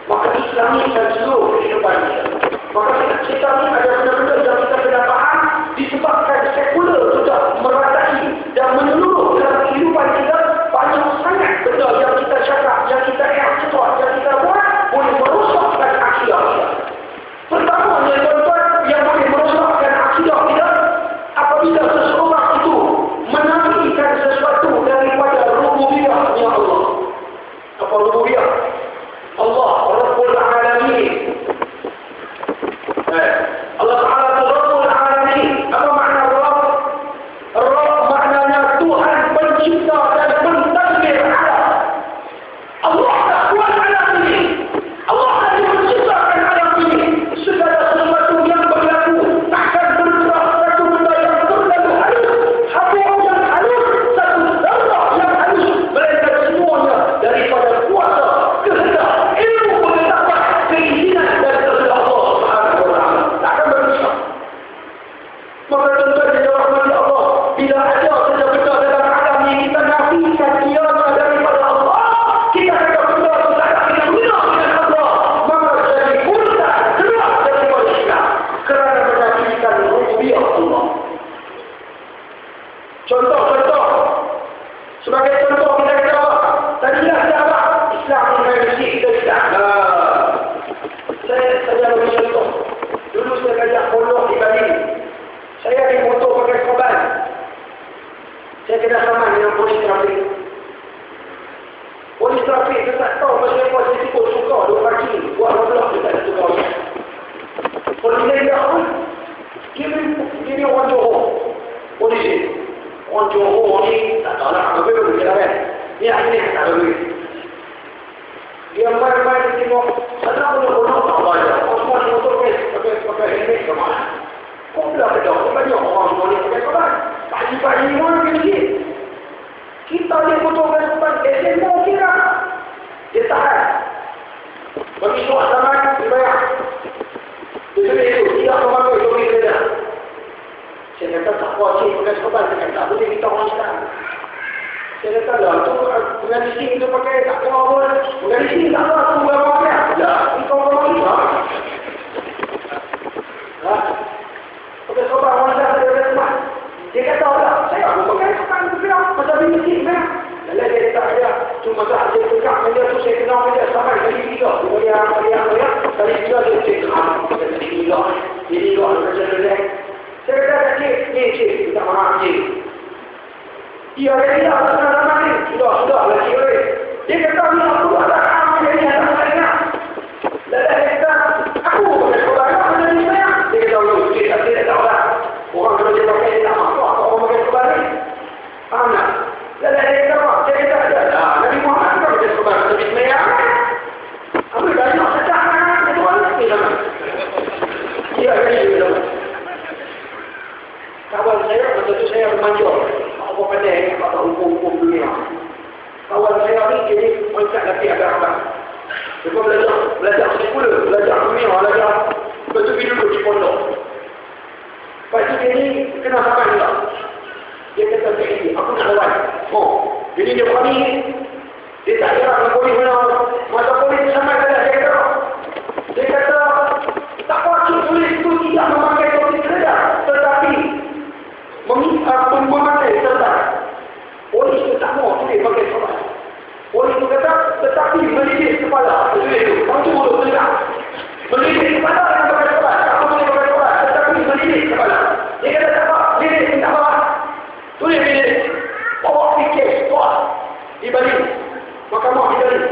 S1: Maka Islam ini adalah seluruh kehidupan kita. Maka kita ini ada benda-benda yang kita kena faham disebabkan sekuler sudah meratai dan menyeluruh dalam kehidupan kita. Banyak sangat benda yang kita cakap, yang kita ekspor, yang kita buat boleh merosakkan akidah kita. Pertama, tuan-tuan, yang boleh merosakkan akidah kita apabila seseorang itu menafikan sesuatu daripada rububiyahnya Allah. Apa rububiyah? Allah Rabbul Alamin. Allah Ta'ala itu Rabbul Alamin. Apa makna Rabb? Rabb maknanya Tuhan pencipta dan pentadbir alam. Allah tak buat alam ini. Allah hanya menciptakan alam ini. Segala sesuatu yang berlaku takkan bergerak satu benda yang terlalu halus, habis yang halus, satu darah yang halus, melainkan semuanya daripada kuasa, kehendak, ilmu pengetahuan, keizinan dan kehendak Allah Subhanahu wa Ta'ala. Tak akan bergerak. Maka tuan-tuan yang dirahmati Allah, bila ada saja benda dalam alam ini kita nafikan ianya daripada Allah, kita kata benda itu tak ada guna dengan Allah, maka jadi murtad, keluar daripada Islam kerana menafikan rububiyah Allah. Contoh-contoh, sebagai contoh kita kata apa? Tadilah siapa? Islam mengenai kita Islam. Saya beri contoh. Dulu saya kajak pondok di Bali. Saya naik motor pakai korban. Saya kena saman dengan polis trafik. Polis trafik dia tak tahu pasal apa saya ikut suka dia parking. Buat roblok dia tak ada suka. Polis dia apa? Dia orang Johor. Polis ni. Orang Johor ni tak tahu lah. Apa pun dia kan. Ni ini tak ada duit. Dia main-main dia tengok. Sana pun tak bayar. Orang semua ni motor pakai helmet ke mana? Kok belah bedah? Banyak orang boleh pakai korban. Pagi-pagi orang pergi. Kita ni motor pakai korban. SMA kira. Dia tahan. Bagi suat zaman, dia bayar. Dia itu, tidak memakai duit dia. Saya kata tak puas cik pakai korban. Saya kata tak boleh kita orang Islam. Saya kata lah, tu dengan listing tu pakai tak puas pun. Dengan listing tak puas, tu berapa pakai? Ya, kita orang Islam. Pakai korban orang Islam ada rumah. Dia kata lah, saya pun pakai korban tu kira. Macam ini listing kan? Lalu dia kata dia, cuma tak saya pegang dia tu, saya kenal dia sampai kali 3. Kali 3 dia cek kenal. Kali 3. Jadi 2 macam tu. Saya kata cik, ni cik, minta maaf cik. Dia kata, sama-sama ni. Sudah lah cik. Dia kata, ni aku ada amal yang dia tak sayang. Lalu dia kata, aku pakai korban macam ni sayang. Dia kata, cik tak tahu lah. Orang kalau dia pakai, dia tak mahu apa orang pakai korban ni. Faham tak? Lalu dia kata, apa? Dia kata, Nabi Muhammad kan pakai korban macam ni sayang. Apa dia mula belajar dunia, belajar. Lepas tu dia duduk di pondok. Lepas tu dia ni kena sabar juga. Dia kata, aku nak lawan. Jadi dia berani ni. Dia tak kira dengan polis mana. Masa polis sama kata, dia kata, tak patut polis itu tidak memakai topi kerja. Tetapi, memakai serta. Polis itu tak mau boleh pakai serta. Polis itu kata, tetapi melilit kepala. Kamu tu boleh tegak. Melilit kepala yang pakai serta. Kamu boleh pakai serta. Tetapi melilit kepala. Dia kata, tak apa. Lilit, tak apa. Tulis lilit. Bawa fikir, bawa. Di balik. Mahkamah di balik.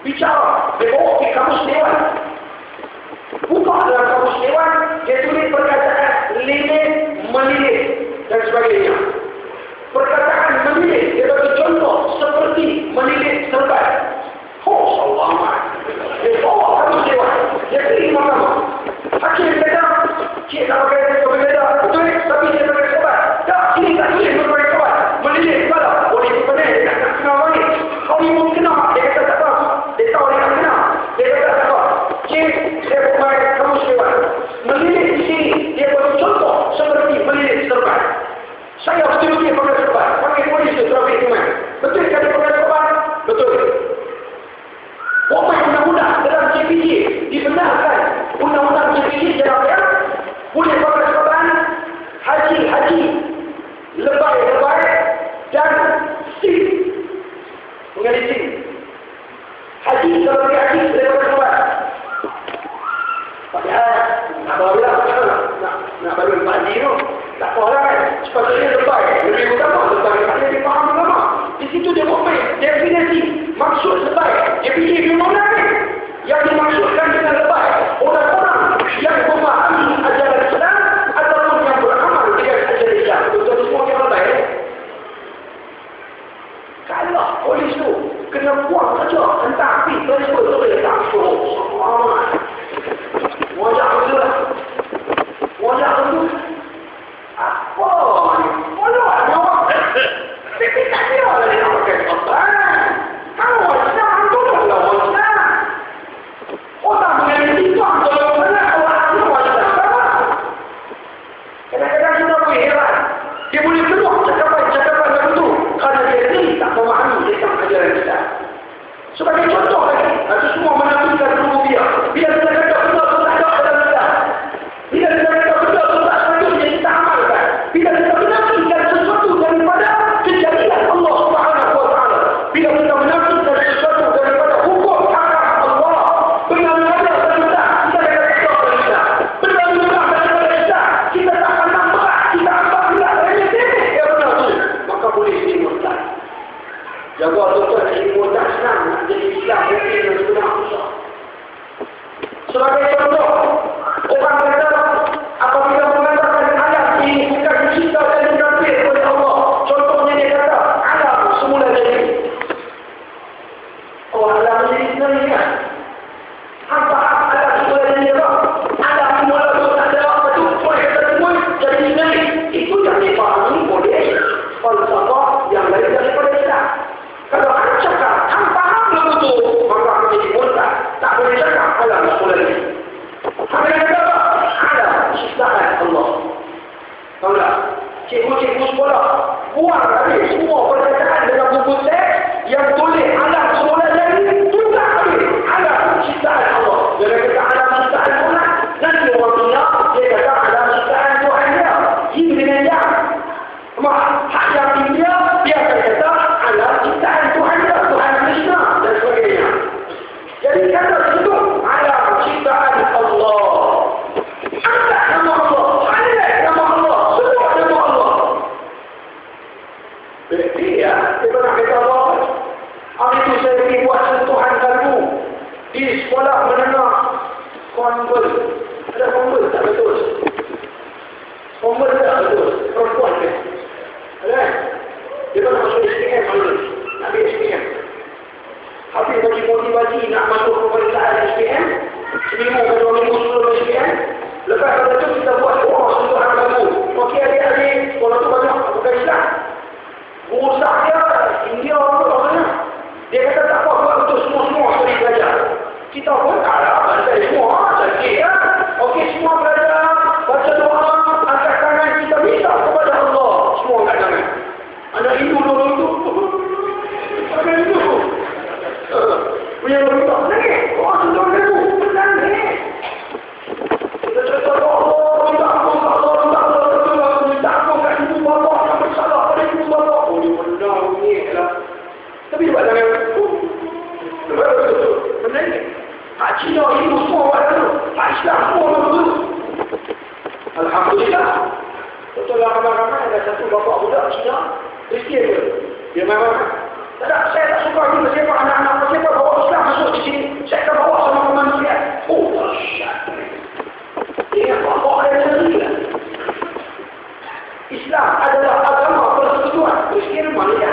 S1: Bicara. Dia bawa ke kamus dewan. Buka dalam kamus dewan. Dia tulis perkataan lilit, melilit dan sebagainya. Perkataan melilit, dia bagi contoh seperti melilit serban. Allah. Dia bawa kamus dewan. Dia pergi mahkamah. Hakim kata, cik tak pakai berbeza. Betul, tapi dia pakai serban. Tak, sini tak boleh pakai serban. Melilit kepala. Boleh sebenarnya dia tak nak kenal lagi. Kau ni pun kenal. Dia kata tak apa. Dia tahu dia tak kenal. Dia kata tak apa. Cik, saya pakai kamus dewan. Melilit di sini, dia bagi contoh seperti melilit serban. Saya betul-betul pakai serban. Pakai polis tu, trafik human. Betul kan dia pakai serban? Betul. Pokok undang-undang dalam CPJ dibenarkan. Undang-undang CPJ dalam yang boleh pakai serban, haji, lebay, dan SIM. Mengenai SIM. Haji, kalau pergi haji, boleh pakai serban. Padahal, nak bawa nak haji tu. Tak apa lah kan. Sepatutnya lebay. Lebih utama. Lebay. Kerana dia faham ulama. Di situ dia buat definisi. Maksud lebay. Dia fikir di mana ni? Yang dimaksudkan dengan lebay. Orang-orang yang memahami ajaran Islam ataupun yang beramal dengan ajaran Islam. Betul semua yang lebay. Kalau polis tu kena buang saja. Entah api. Tersebut boleh tak suruh. Wajah betul lah. Wajah betul. Apa ni? Bodoh ada orang. Tapi tak kira lah dia nak pakai serban. Kalau wajah tolonglah wajah. Orang mengenai Islam tolong mana orang ada wajah sama. Kadang-kadang kita boleh heran. Dia boleh keluar cakapan-cakapan yang betul. Kerana dia ni tak memahami tentang ajaran Islam. Sebagai contoh lagi, itu semua menafikan rububiyah. Bila kita kata benar tu tak ada dalam Islam. Bila kita kata benar tu tak sepatutnya kita amalkan. Bila kita menafikan sesuatu daripada kejadian Allah Subhanahu Wa Taala. Bila kita menafikan sesuatu daripada hukum haram Allah. Benar-benar kita kata benar Islam. Benar-benar Islam. Kita tak akan nampak. Kita akan berat dari sini. Ya benar tu. Maka boleh dimulai. Jaga tuan ilmu tak senang. Nak jadi Islam mungkin yang sebenar susah. Sebagai contoh, orang kata apabila mengatakan alam ini bukan dicipta dan dikafir oleh Allah. Contohnya dia kata alam semula jadi. Oh, alam jadi sebenarnya kan? Apa alam semula jadi apa? Alam semula tu tak ada apa tu. Boleh kata semua jadi sebenarnya. Itu yang dipahami oleh falsafah yang lain daripada Islam. Kalau anda cakap tanpa faham betul, maka menjadi murtad. Tak boleh cakap alam semula ini. Apa yang kata apa? Alam ciptaan Allah. Tahu tak? Cikgu-cikgu sekolah buang habis semua perkataan dengan buku teks yang tulis alam semula jadi juga habis. Alam ciptaan Allah. Dia kata alam ciptaan Tuhan. Nanti orang dunia dia kata alam ciptaan Tuhan dia. Ini dengan yang hak yang India dia akan kata alam ciptaan Tuhan dia, Tuhan Krishna dan sebagainya. Jadi kata itu alam ciptaan Allah. Angkat nama Allah, highlight nama Allah, sebut nama Allah. Berarti ya, dia pernah kata Allah. Hari itu saya pergi buat sentuhan kalbu di sekolah menengah konvent. Ada konvent tak betul? Konvent tak betul? Perempuan kan? Ada? Dia pernah masuk SPM malam. Nak ambil SPM. Habis bagi motivasi nak masuk pemeriksaan SPM. Seminggu ke 2 minggu sebelum SPM. Lepas pada itu kita buat doa sentuhan kalbu. Okey adik-adik, sekolah tu banyak bukan Islam. Urusan dia, India apa mana? Dia kata tak apa buat untuk semua-semua sekali belajar. Kita pun tak ada. Saya fikir dia memang tak, saya tak suka ni siapa anak-anak siapa bawa Islam masuk di sini. Saya akan bawa sama kemanusiaan. Oh, dahsyat. Dia bawa ada sendiri. Islam adalah agama persekutuan. Miskin manusia.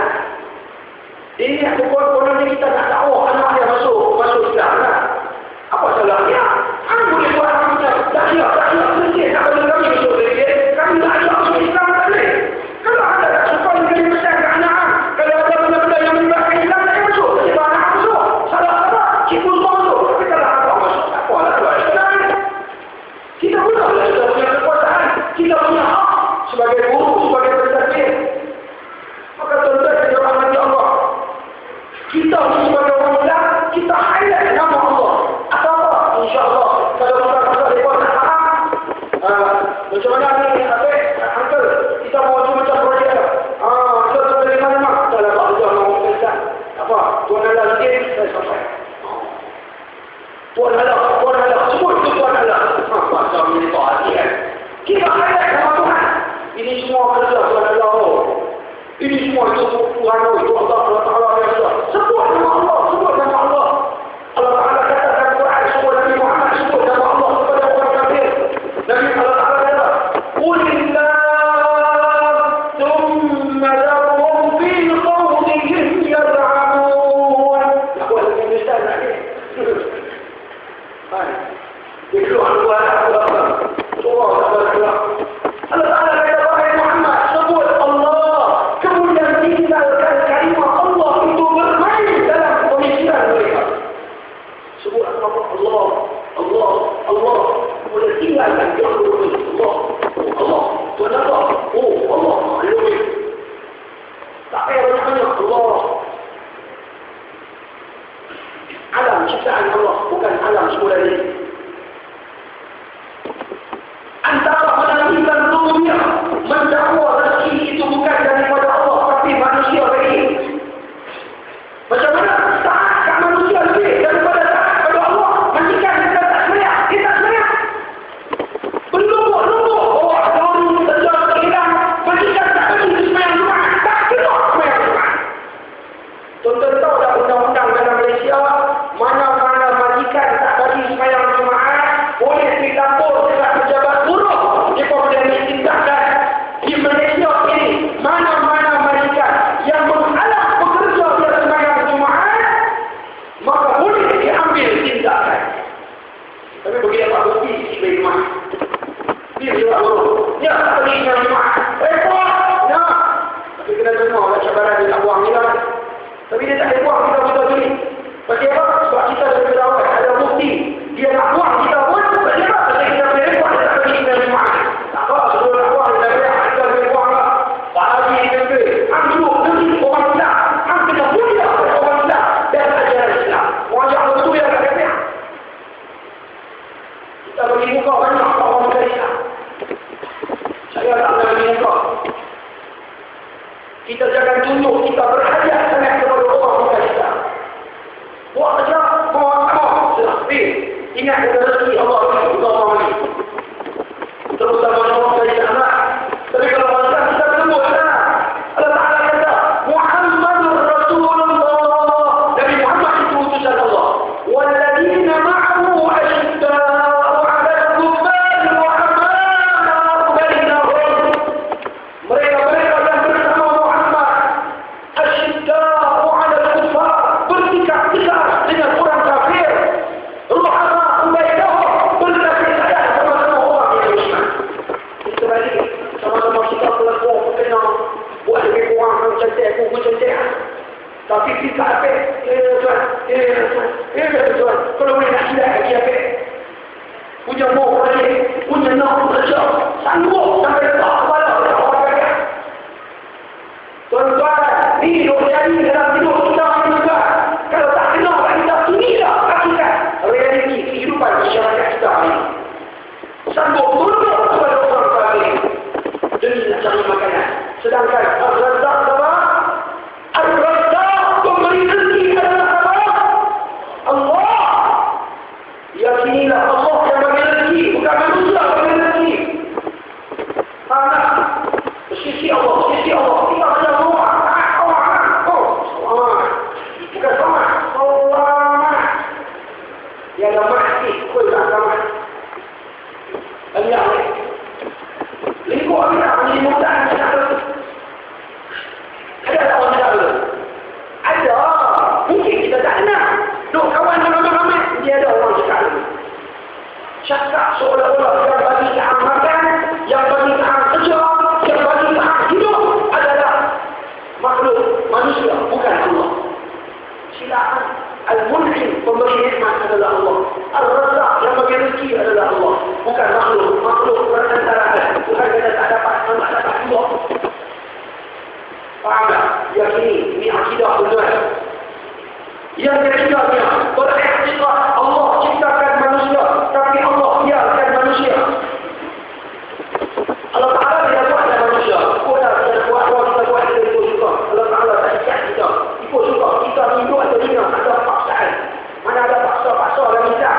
S1: Ini yang kononnya kita nak dakwah anak dia masuk Islam lah. Apa salahnya? Boleh buat macam tak siap, mesti tak boleh kami masuk gereja. Kami nak ajak masuk Islam tak boleh. Kalau ada tak suka dengan pesan ke anak, kalau ada benda-benda yang melibatkan Islam, tak masuk. Sebab anak masuk. Salah-salah, cikgu semua masuk. Tapi kalau abang masuk, tak apalah buat Islam. Kita bolehlah kita punya kekuasaan. Kita punya hak sebagai guru, sebagai pendakwah. Maka tuan-tuan dan rahmati Allah. Kita sebagai orang Islam, kita highlight nama Allah. Atau apa? InsyaAllah. Kalau kita rasa mereka nak faham, macam mana ni, uncle, kita mau macam projek apa? Kita dari mana? Kita dapat juga mau Islam. Apa? Tuan Allah sikit, saya sampai. Tuan Allah, sebut tu Tuan Allah. Macam ni tak hati kan? Kita highlight nama Tuhan. Ini semua kerja Tuan Allah. Ini semua itu Tuhan itu Allah Ta'ala biasa. Sebut nama Allah. Allah Ta'ala kata dalam Quran, sebut Nabi Muhammad, sebut nama Allah kepada orang kafir. Nabi Allah Ta'ala kata, Qulillah thumma lahum fi qawlihim yar'amun. Aku ada Indonesia nak ni. Dia keluar Allah. Surah Allah. Allah Ta'ala kata, wahai Muhammad, sebut Allah. Kemudian tinggalkan kalimah Allah itu bermain dalam pemikiran mereka. Sebut nama Allah. Boleh tinggalkan kalimah Allah. Tuhan Allah. Oh, Allah. Tak payah bertanya Allah. Alam ciptaan Allah, bukan alam semula ini. Antara menantikan dunia, mendakwa rezeki itu bukan daripada Allah, tapi manusia lagi. Macam mana? Taat kat manusia lebih daripada taat pada Allah. Majikan kita tak semayang, dia tak semayang. Berlumbuk-lumbuk. Oh, tahun sejak hilang. Majikan tak bagi semayang Jumaat. Tak kena semayang Jumaat. Tuan-tuan tahu dah undang-undang dalam Malaysia, mana-mana majikan tak bagi semayang Jumaat, boleh dilapor dekat pejabat buruh. Dia boleh ditindakan. Di Malaysia ini, mana-mana majikan yang menghalang pekerja dia semayang Jumaat, maka boleh diambil tindakan. Tapi bagi apa bukti sebagai Jumaat? Dia juga buruh. Ya, tak bagi semayang Jumaat. Repot! Ya. Tapi kena dengar lah cabaran dia tak buang ni lah. Tapi dia tak boleh buang, kita buta diri. Bagi apa? Sebab kita sebagai rawat ada bukti. Dia nak buang, kita pun bagi apa? Sebab kita boleh buang, dia tak bagi semayang Jumaat. Tak apa, sebelum nak buang, dia boleh, kita boleh buang lah. Pagi dia boleh. Hang duduk negeri orang Islam. Hang kena mulia pada orang Islam dan ajaran Islam. Wajah betul yang tak kata. Kita bagi muka banyak orang muda Islam. Saya tak nak bagi muka. Kita jangan tunjuk kita berhajat sangat kepada orang muda Islam. Buat saja, mau ingat kata rezeki Allah bagi. Terus sama orang dari sana. Tapi kalau masalah kita sebut sana, Allah Ta'ala kata Muhammadur Rasulullah. Nabi Muhammad itu utusan Allah. Walladzina ma'ahu asyidda'u 'alal kuffari rahama'u bainahum. Mereka yang bersama Muhammad asyidda'u 'alal kuffar, bersikap tegas dengan orang kafir. Rahama'u bainahum, berkasih sayang sama-sama orang yang beriman. Kita balik sama-sama kita pelakon kena buat lebih kurang aku cantik. Tapi kita apa? Tuan. Kalau boleh nak silap lagi apa? Punya mau lagi, punya nak kerja. Sanggup sampai tak kepala orang kaya. Tuan-tuan, ni dok jadi dalam hidup kita juga. Kalau tak kena kat kita, inilah hakikat realiti kehidupan masyarakat kita ini. Sanggup tunduk kepada orang kaya demi nak cari makanan. Sedangkan Al-Razzaq apa? Al-Razzaq pemberi rezeki adalah apa? Allah. Yakinilah Allah yang bagi rezeki, bukan manusia bagi rezeki. Dia ada mati, kau tak akan. Lihat ni. Lingkup kita menjadi mudah macam tu. Ada tak orang cakap tu? Ada. Mungkin kita tak kenal. Duk kawan ramai-ramai, dia ada orang cakap tu. Cakap seolah-olah yang bagi Tuhan makan, yang bagi Tuhan kerja, yang bagi Tuhan hidup adalah makhluk manusia, bukan Allah. Silakan. Al-Mun'im, pemberi nikmat adalah Allah. Al-Razzaq, yang bagi rezeki adalah Allah, bukan makhluk. Makhluk perantaraan. Tuhan kata tak dapat dua. Faham tak? Yang ini akidah benar. Yang ketiganya, beriktikad Allah ciptakan manusia, tapi Allah biarkan manusia. Allah Ta'ala tidak buatlah manusia. Kita tidak buat, kita buat, kita ikut juga. Allah Ta'ala tak ikat kita. Ikut juga. Kita hidup atau tidak, ada paksaan. Mana ada paksa-paksa dalam kita.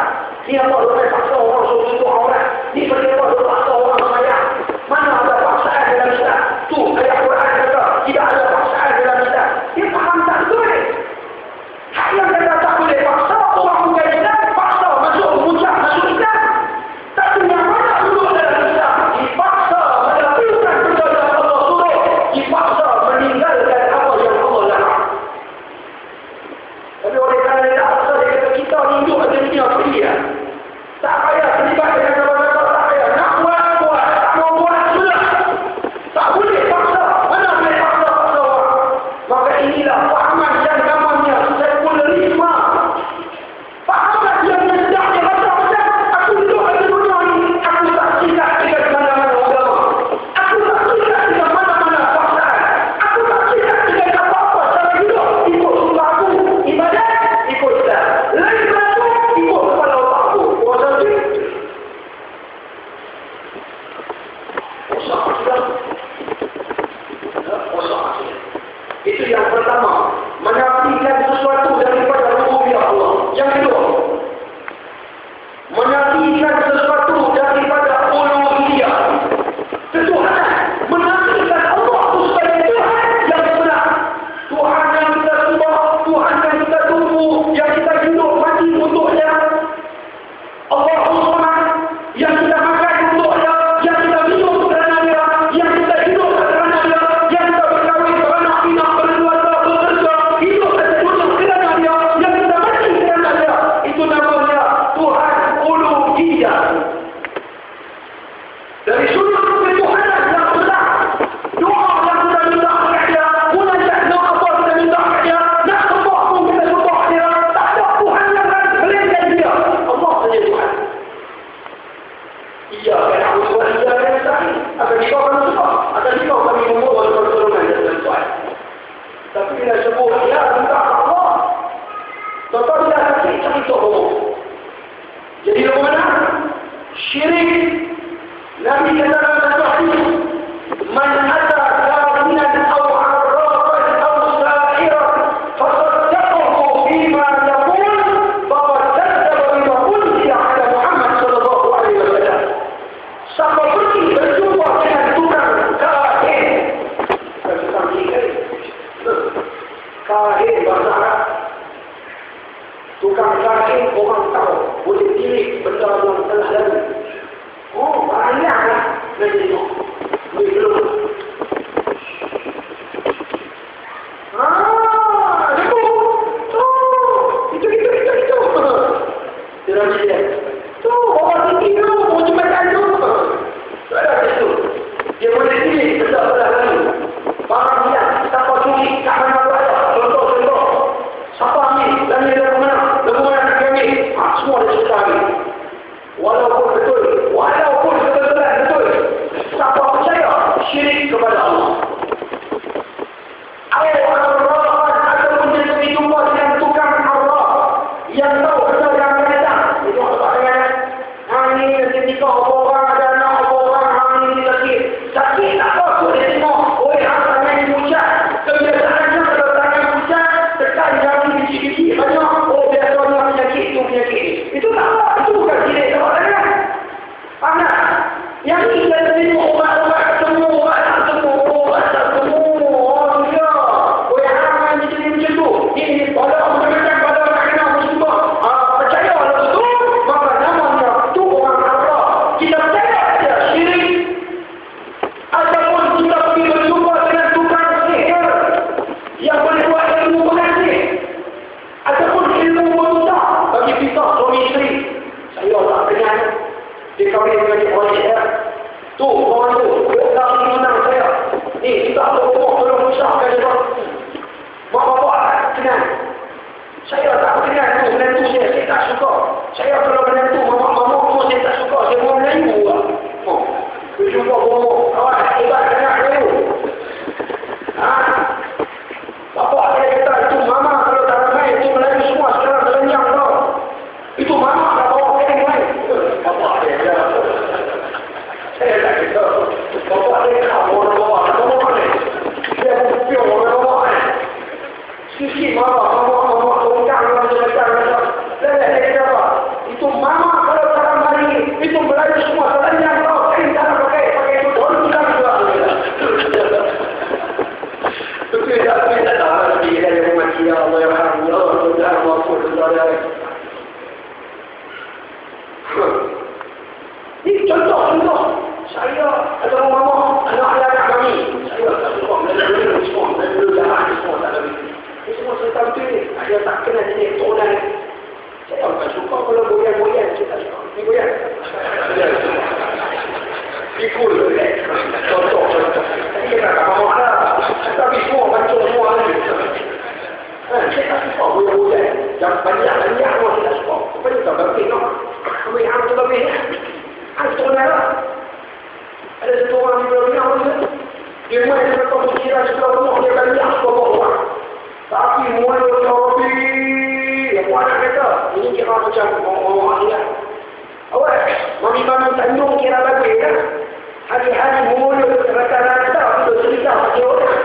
S1: Ni apa boleh paksa orang suruh ikut orang. Ni bagaimana boleh paksa orang sayang. Mana ada paksaan dalam kita. Tu ayat Quran kata, tidak ada paksaan dalam kita. Dia faham tak betul. Hak yang kata tak boleh paksa orang bukan Islam, paksa masuk mengucap masuk Islam. Tapi yang mana duduk dalam Islam, dipaksa melakukan perkara yang Allah suruh, dipaksa meninggalkan apa yang Allah larang. Tapi oleh kerana dia tak paksa, dia kata kita hidup ada dunia pria. Dia kahwin dengan orang ya. Tu, orang tu. Dia menang saya. Ni, kita ada umur tolong usahkan dia. Mak bapak kenal. Saya tak kenal tu, menantu saya tak suka. Saya kalau menantu mama saya tak suka. Saya mau Melayu lah. Dia jumpa bawa. Kawan, hebat kenal dulu. Bapak saya kata, itu mama kalau tak ramai, itu Melayu semua sekarang terlenyang tau. Itu mama tak bawa orang lain. Bapak saya kata. Saya tak kata. Bapak saya kata, orang bawa ni. Dia berpiang orang bawa ni. Sisi mama, orang saya kata apa? Itu mama kalau tak ramai, itu Melayu semua terlenyang tau. Saya tak pakai itu dulu juga. Tapi tak tahu dia yang mati Allah yang Allah Tuhan maafkan saudara. Ini contoh. Saya ada mama, anak kami. Saya tak suka Melayu semua tak ada. Ini semua saya tahu tu. Saya tak kenal jenis orang. Saya tak suka kalau goyang-goyang. Saya tak suka. Ini goyang. Pikul. Contoh. Ini kata mama lah. Tapi semua macam semua ni. Saya tak suka goyang-goyang. Yang banyak-banyak orang saya tak suka. Apa ni tak berarti no? Kami hang tu lebih. Hang tu lah. Ada satu orang di Belanda ni. Dia main dengan komputer sekolah rumah dia banyak sekolah orang. Tapi mulut kopi. Yang mana kata? Ini kira macam orang dia. Awak, mami-mami tandung kira bagus kan? Hari-hari mulut rata-rata itu cerita pada orang.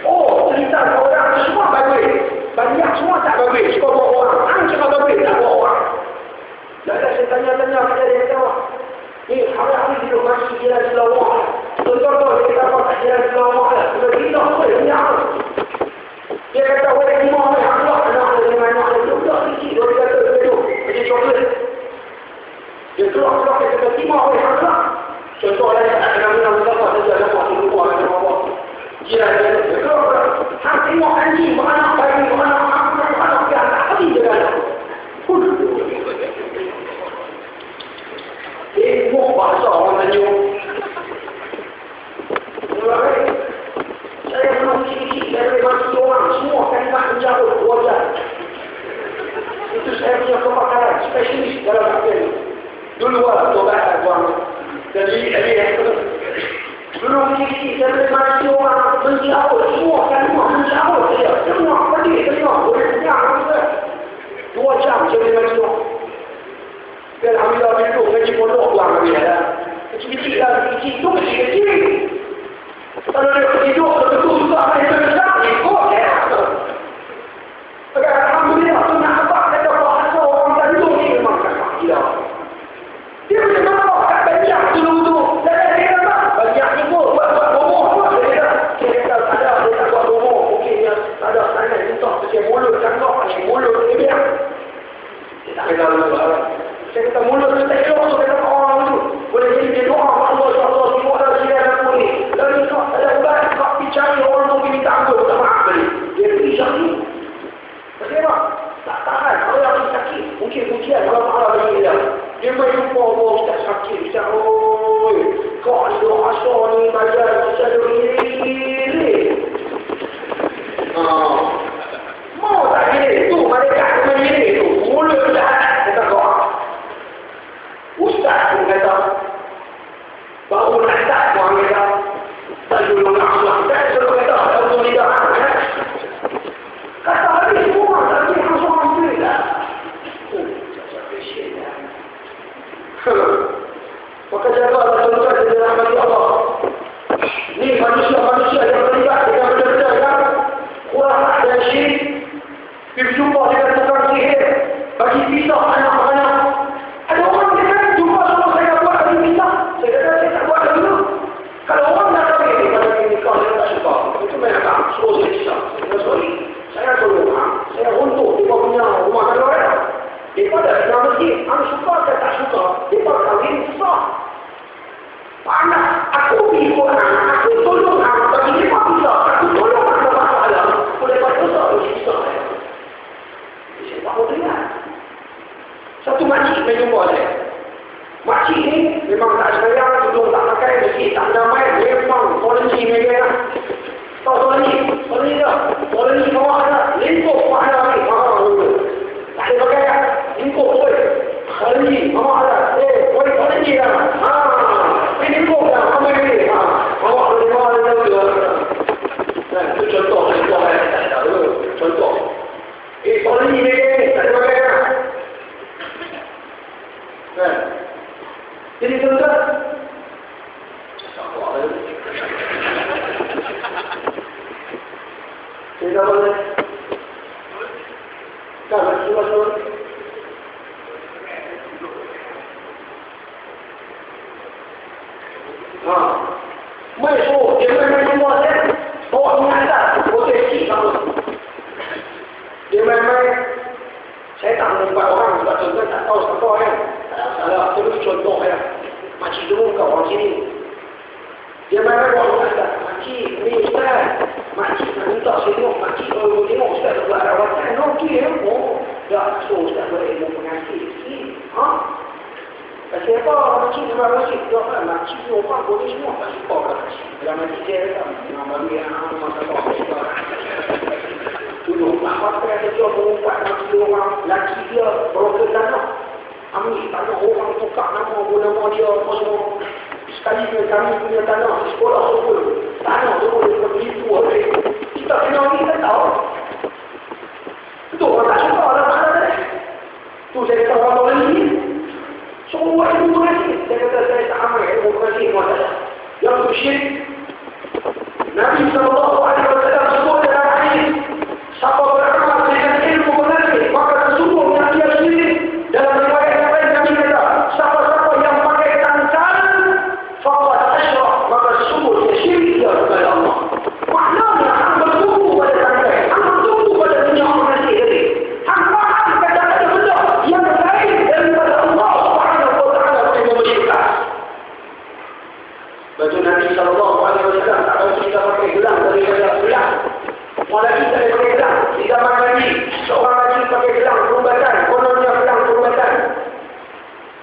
S1: Oh, cerita orang semua bagus. Banyak semua tak bagus. Suka bawa orang. Hang cakap bagus, tak bawa orang. Lalu saya tanya-tanya pada dia kata, ni hari-hari hidup masih kira di lawak. Contoh-contoh dia kata apa? Tak kira di lawak lah. Kalau kita apa? Dia dia kata, weh, lima weh, Allah, anak ada anak ada. Dia kecil, dia kata, macam coklat. Dia keluar-keluar, dia kata, lima weh, Allah. Contoh lain, tak kena minum apa saja, lepas tu lupa dengan apa. Dia keluar-keluar. Hang tengok anjing, beranak bayi, beranak anak, dia tak habis dia kata. Ilmu bahasa orang Melayu. Saya belum sikit dari mati orang semua kena menjauh wajah. Itu saya punya kepakaran spesialis dalam bahagian ini. Dulu lah tobat tuan. Jadi dulu sikit dari mati orang menjauh semua kena menjauh saja. Semua pedih semua boleh kenyang. 2 jam jadi mati orang. Dan Alhamdulillah itu ngaji pondok pulang kami ada. Kecil-kecil lah, kecil. Kalau dia hidup betul juga mereka besar, ikut ya. Alhamdulillah, tu nak apa kata bahasa orang Bandung ni memang tak gila. Dia macam mana? Tak banyak dulu. Dia kata, banyak ikut, buat rumah. Dia kata, ada, dia tak buat rumah. Mungkin dia tak ada sangat entah. Macam mulut, cakap, mulut, dia biar. Dia tak kena dulu. Saya kata, mulut dia tak elok, so kata orang tu. Boleh jadi dia doa, Allah, semua ada sila dan muli. Lalu ada ubat, kak cari orang tu minta ampun, tak maaf beli. Dia pergi sakit. Bagaimana? Tak tahan. Kalau yang sakit, mungkin ujian kalau malah bagi dia. Dia main jumpa Allah, tak sakit. Dia kata, oi, kau ada doa asal ni, bajar, kita ada iri. Mau tak iri? Tu, mereka akan iri tu. Mulut dah. Kata kau. Ustaz pun kata, baru nak tak pun kata, tak dulu nak Allah, tak dulu kata, tak dulu tidak ada. Kata habis semua, tapi langsung ambil lah. Sampai syed lah. Maka jagalah tuan-tuan di dalam hati Allah. Ni manusia-manusia yang terlibat dengan benda-benda yang kurang dan syirik. Berjumpa dengan tukang sihir, bagi pisah anak-anak. Ada orang dia kan jumpa sama saya buat lagi minta. Saya kata saya tak buat dulu. Kalau orang dah tahu ini pada ini kau saya tak suka. Itu memang tak. Suruh saya kisah. Saya sorry. Saya tolong. Saya untuk dia punya rumah kalau ada. Dia pada dalam masjid. Aku suka atau tak suka. Dia pada kahwin susah. Anak aku pergi orang. Aku tolong anak. Bagi dia tak bisa. Aku tolong anak masalah. Boleh pada susah. Boleh susah. Saya tak mau dengar. Satu majlis main jumpa saya. makcik ni memang tak sayang, tudung tak pakai, mesti tak damai, memang koloni mereka lah. Tahu koloni tak? Koloni bawah ada, lingkup mana ni? Tak ada pakai kan? Lingkup pun. Koloni bawah ada, koloni lah. Ini lingkup lah, apa ni? Bawah ada. Itu contoh, tak tahu. Contoh. Koloni mereka ni, tak ada pakai kan? Jadi tuan-tuan, kita boleh kan sudah mai so dia main semua dia bawa mengajar potensi kamu dia main saya tak membuat orang sebab tuan-tuan tak tahu siapa kan. Salah, terus contoh ya. Makcik dulu kat orang sini. Dia mana orang kata, makcik, ni ustaz. Makcik nak minta tengok, makcik kalau tengok ustaz buat rawatan. Okey ya, dah so ustaz berilmu pengasih sikit. Kasi apa, makcik sama makcik. Makcik ni orang boleh semua, tak suka kan. Dalam makcik dia kata, memang bagi yang masa kau suka. Dulu, apa yang dia berumpat makcik orang, laki dia broker tanah. Ambil tanah orang tukar nama dia apa semua. Sekali kami punya tanah di sekolah semua. Tanah semua dia beribu oleh. Kita kena ni kita tahu. Itu orang tak suka lah mana ni. Tu saya kata orang ni. Semua ilmu mengaji. Saya kata saya tak amal ilmu mengaji muasalah. Yang tu syirik. Nabi SAW sebut dalam hadis. Siapa beramal dengan ilmu mengaji, maka sesungguhnya dia syirik. Dalam riwayat yang lain kami kata, siapa-siapa yang pakai tangkal, faqad asyrak, maka sesungguh dia syirik dia kepada Allah. Maknanya, hang bertumpu pada tangkal, hang bertumpu pada dunia mengaji tadi. Hang faham kata ada benda yang lain daripada Allah Subhanahu wa taala yang memerintah. Baju Nabi SAW tak tahu kita pakai gelang daripada gelang. Malah kita pakai gelang. Di zaman Nabi, seorang lagi pakai gelang perubatan. Kononnya gelang perubatan.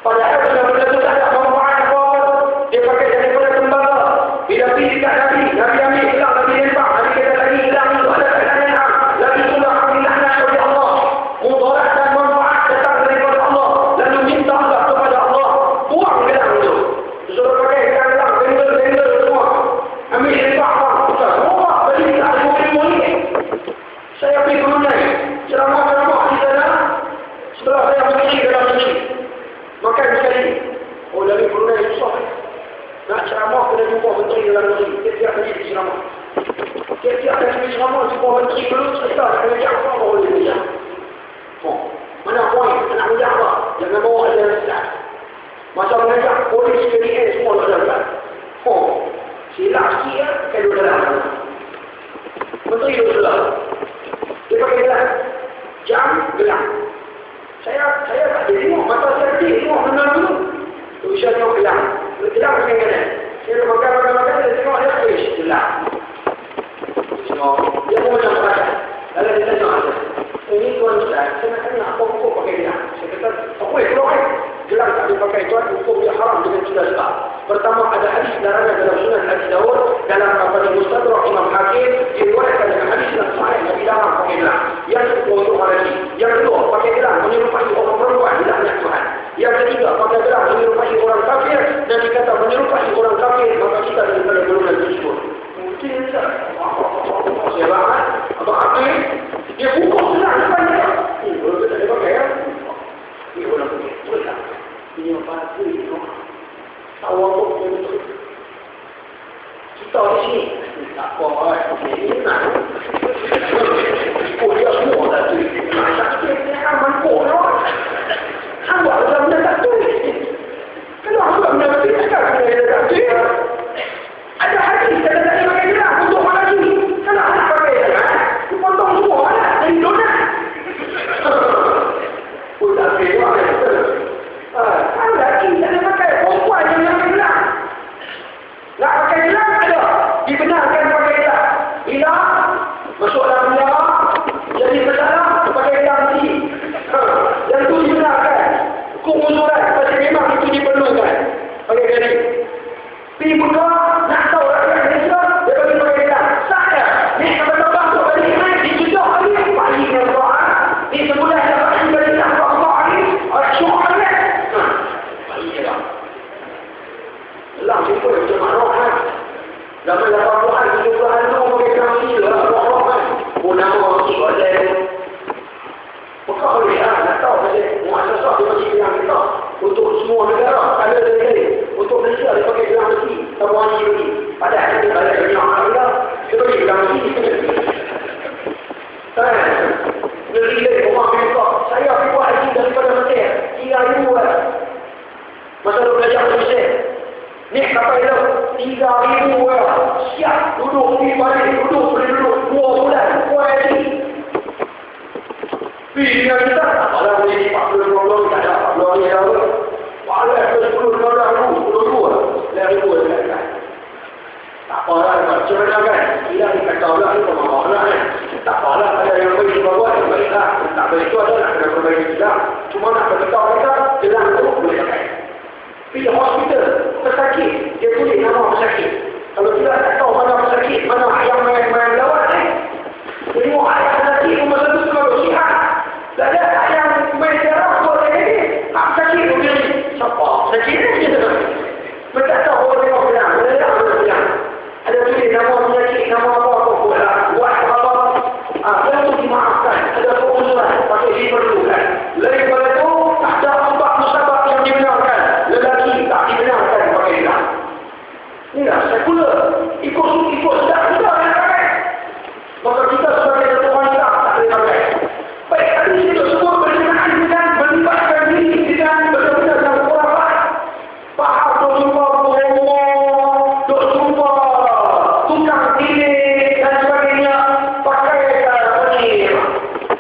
S1: Padahal benda-benda itu tak ada manfaat apa-apa. Dia pakai daripada tembaga. Bila pergi dekat Nabi, Nabi ambil gelang, Nabi lempar. Nabi kata lagi gelang itu ada kat tangan. Lagi pula kami laknat kepada Allah. Mudarat dan manfaat datang daripada Allah. Lalu minta Allah kepada Allah. Buang gelang itu. Suruh pakai gelang, bendel semua. Ambil lempar. Semua bagi kita ilmu ni. Saya pergi ke Brunei. Ceramah di sana. Setelah saya pergi dalam masjid. Makan sekali. Oh, dari Brunei susah. Nak ceramah kena jumpa menteri dalam negeri. Tiap-tiap kali di ceramah. Tiap-tiap kali di ceramah jumpa menteri dulu. Cerita nak kena jawab apa boleh dia. Mana poin? Nak kena apa? Jangan bawa ada Islam. Masa mengajak polis KDN semua tak ada. Silap sikit ya. Kalau dalam. Menteri dulu sudah. Dia pakai gelang. Jam, gelang. Saya tak ada tengok. Mata saya tengok benar dulu. Tu saya tengok gelang. Gelang macam mana? Saya makan. Dia tengok dia fish. Gelang. Dia pun macam perasaan. Lalu dia tengok ada. Ini tuan Ustaz. Saya nak tanya apa hukum pakai gelang. Saya kata, tak boleh keluar kan? Gelang tak boleh pakai tuan. Hukum dia haram dengan sudah sebab. Pertama ada hadis larangan dalam sunan Abi Daud. Dalam kabar Mustadrak Imam Hakim. Diriwayatkan dengan hadis yang sahih. Nabi larang pakai gelang. Yang kedua untuk orang lagi. Yang kedua pakai gelang menyerupai orang perempuan. Dilaknat Tuhan. Yang ketiga pakai gelang menyerupai orang kafir. Dan dikata menyerupai orang kafir. Maka kita daripada golongan tersebut. Mungkin tak. Saya bangat. Abang Amir. Dia hukum gelang depan dia. Kalau kita tak pakai ya. Ini orang pakai. Betul tak? Ini yang pasti. Tahu apa pun betul. Kita di sini. Tak apa. Ini nak. Oh dia semua tak tu. Masa kita akan mampu. Hang buat benda tak tu. Kenapa buat benda tak tu? Sekarang dia tak tu. Ada hadis kata tak pakai gelang untuk orang lagi. Kenapa nak pakai gelang? Dipotong semua lah. Jadi donat. Oh tak kira lah. Hang lagi tak ada pakai. Perempuan yang pakai gelang. Nak pakai gelang ada. Dibenarkan pakai gelang. Bila masuk dalam penjara, jadi bersalah pakai gelang ni. sampai dah 3,000 orang. Siap duduk di balik, duduk 2 bulan. Kuat lagi. Dengan kita, tak apalah boleh 40 tak ada 40 ni lah. Walau ke 10 orang, 10 kan. Tak apalah, macam mana kan? Bila kita kata orang ni sama orang kan. Tak apalah, ada yang baik bawa, yang baik lah. Tak baik tu ada nak kena perbaiki juga. Cuma nak beritahu mereka, jelas tu boleh pakai. Pergi hospital, pesakit, dia boleh nama pesakit. Kalau tidak tak tahu mana pesakit, mana ayam main lawat ni. Tengok ayam pesakit, rumah satu selalu sihat. Tak ada ayam main darah, buat lagi ni. Pesakit tu dia ni. Siapa? Pesakit ni dia tu. Mereka tahu orang tengok bilang, ada tulis nama penyakit, nama apa-apa buat apa-apa. Yang tu dimaafkan. Ada pengusuran, pakai diperlukan. Lain daripada itu, tak ada sebab musabab yang dibenarkan. Lelaki tak dibenarkan pakai dia. Inilah sekular. Ikut sedap kita yang pakai. Maka kita sebagai satu wanita tak boleh pakai. Baik, tadi kita semua berkenaan dengan melibatkan diri dengan benar-benar yang kurang. Faham tu semua tukang ini dan sebagainya pakai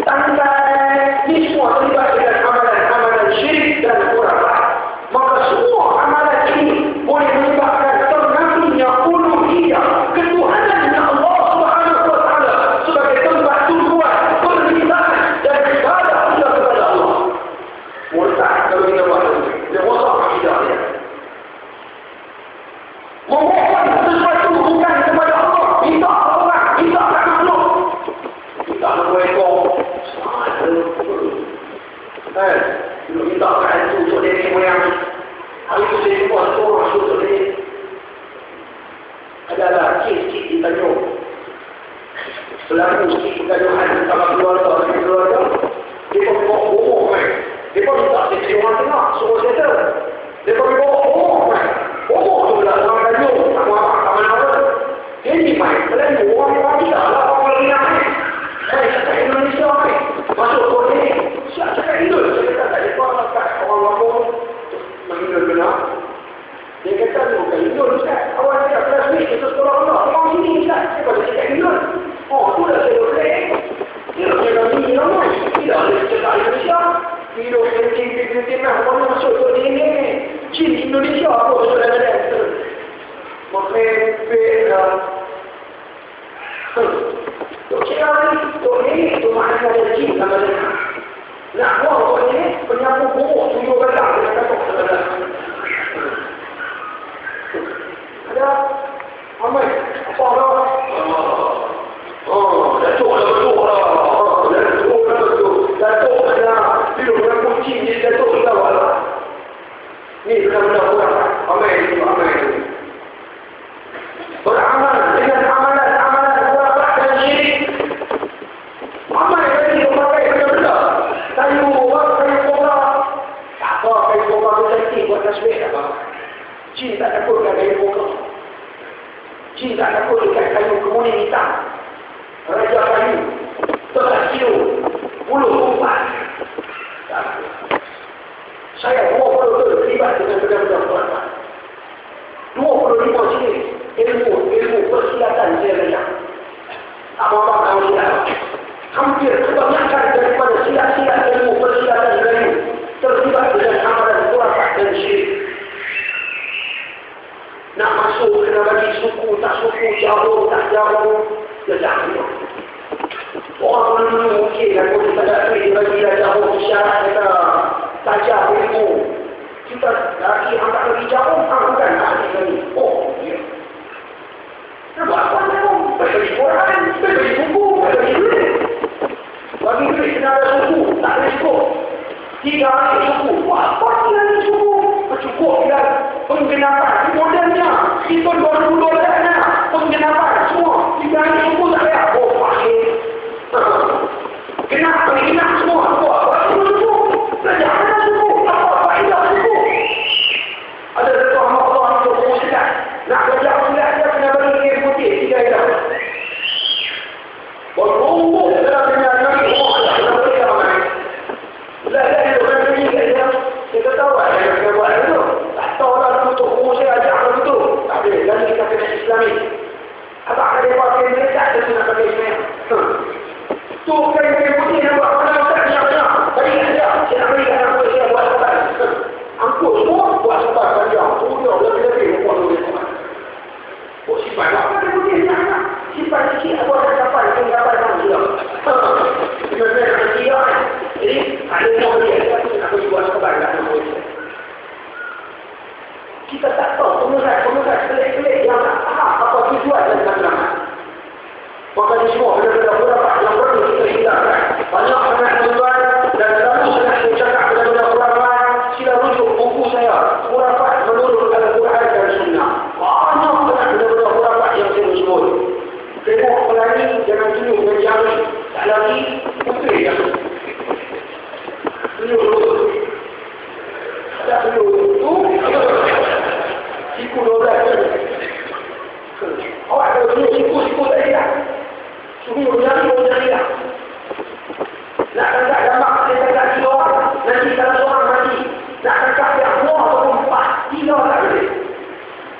S1: tangkai ini semua terlibat dengan amalan syirik dan kurang. Maka semua amalan ini boleh menyebabkan ternafinya uluhiyah ketuhanannya Allah Subhanahu wa taala sebagai tempat tujuan permintaan dan ibadah kita kepada Allah. Murtad kalau kita buat dia rosak akidah dia. Memohon sesuatu bukan kepada Allah, minta orang, minta kat makhluk. Minta nombor ekor. Dulu minta kat itu untuk nenek moyang. Hari itu saya jumpa satu orang untuk nenek. Adalah sikit-sikit di Tanjung. Selaku sikit kegaduhan sama keluarga. Dia pun bawa bohong kan. Dia pun minta seksi orang tengah, suruh settle. Dia pun bawa bohong kan. Bohong tu lah orang Tanjung. Tak mana-mana. Dia ni main. Selain orang tidak lah orang Malaysia ni. Saya cakap Indonesia ni. Masuk ke ni. Siap cakap Indonesia. Saya kata tak ada orang kat orang Lampung. Menghindar benar. Dia kata ni bukan Indonesia. Awal cakap kelas ni. Kita sekolah Allah. Orang sini Ustaz. Saya kata cakap Indonesia. Oh tu dah saya boleh. Dia nak cakap ni ramai. Tidak ada cakap Indonesia. Hidup kencing lah. Orang masuk ke ni. Cina Indonesia apa saudara-saudara. Mengepek lah. Tok cakap ni, tok ni, tu maknanya ada cik sama dia. Nak buang tok ni, penyapu buruk 7 batang dia kata saudara. Ada Ahmad, apa lah? Datuk lah betul lah. Datuk ada hidup dengan kucing ni, Datuk sudah lah. Ni benar-benar kurang. Amai itu. Beramal dengan amalan kurang dan syirik. Amai lagi memakai benar-benar. Kayu bola. Tak apa, kayu bola tu cantik buat tasbih tak apa. Jin tak takut dengan kayu bola. Jin tak takut dengan kayu kemuning hitam. Raja kayu. Berat kilo. Bulu umpat. Tak. Saya 20 terlibat dengan benda-benda Quran. 25 jenis ilmu persilatan saya belajar. Apa-apa kamu silat. Hampir kebanyakan daripada silat-silat ilmu persilatan saya terlibat dengan amalan Quran dan syirik. Nak masuk kena bagi suku, tak suku, jauh, tak jauh. Dia jangan. Orang dulu mungkin aku tak ada duit bagi jauh syarat kata tajam ilmu. Kita lagi angkat lagi jauh, bukan ahli lagi. Oh, ya. Buat apa kamu? Bagi Quran, bagi buku, bagi duit. Bagi duit kena ada suku, tak ada cukup. 3 hari suku. Buat apa lagi suku? Cukup dengan penggenapan. Modernnya, itu $20 penggenapan. Semua. 3 hari suku tak ada. Oh, pakai. Kenapa semua? Buat suku. Belajar ada suku. Apa faedah suku? Ada satu Allah untuk mengusahakan. Nak belajar silat dia kena bagi air putih 3 jam. Berkumpul dalam dengan Nabi Muhammad dalam perjalanan. Belajar dia orang ini dia tahu apa yang dia buat itu. Tak tahu lah untuk saya ajak betul. Islami. Abang ada pakai mereka ada nak pakai Islam. Tu kain putih nak buat mana tak siap-siap. Tadi ada, saya nak beri anak saya buat sobat. Angkut semua buat sobat panjang. Tu dia lebih-lebih buat lebih sobat. Oh simpan apa dia putih nak? Simpan sikit apa ada kapal, kapal kan dia. Sebenarnya nak dia. Jadi ada yang dia nak beri buat sobat kan. Kita tak tahu pengusaha pelik-pelik yang tak faham apa tujuan dan matlamat. Maka di semua benda-benda yang perlu kita hilangkan. Banyak sangat tujuan dan selalu sangat saya cakap benda-benda khurafat. Sila rujuk buku saya. Khurafat menurut Al-Quran dan Sunnah. Banyak sangat benda-benda khurafat yang saya sebut. Tengok pelani jangan tunjuk menjami. Tak lagi putri yang tunjuk. Tak tunjuk. Siku 12. Awak ada tunjuk siku tadi tak? Suruh jari lah. Nak tangkap gambar, dia tangkap 3 orang. Nanti salah seorang mati. Nak tangkap yang 2 ataupun 4. 3 tak boleh.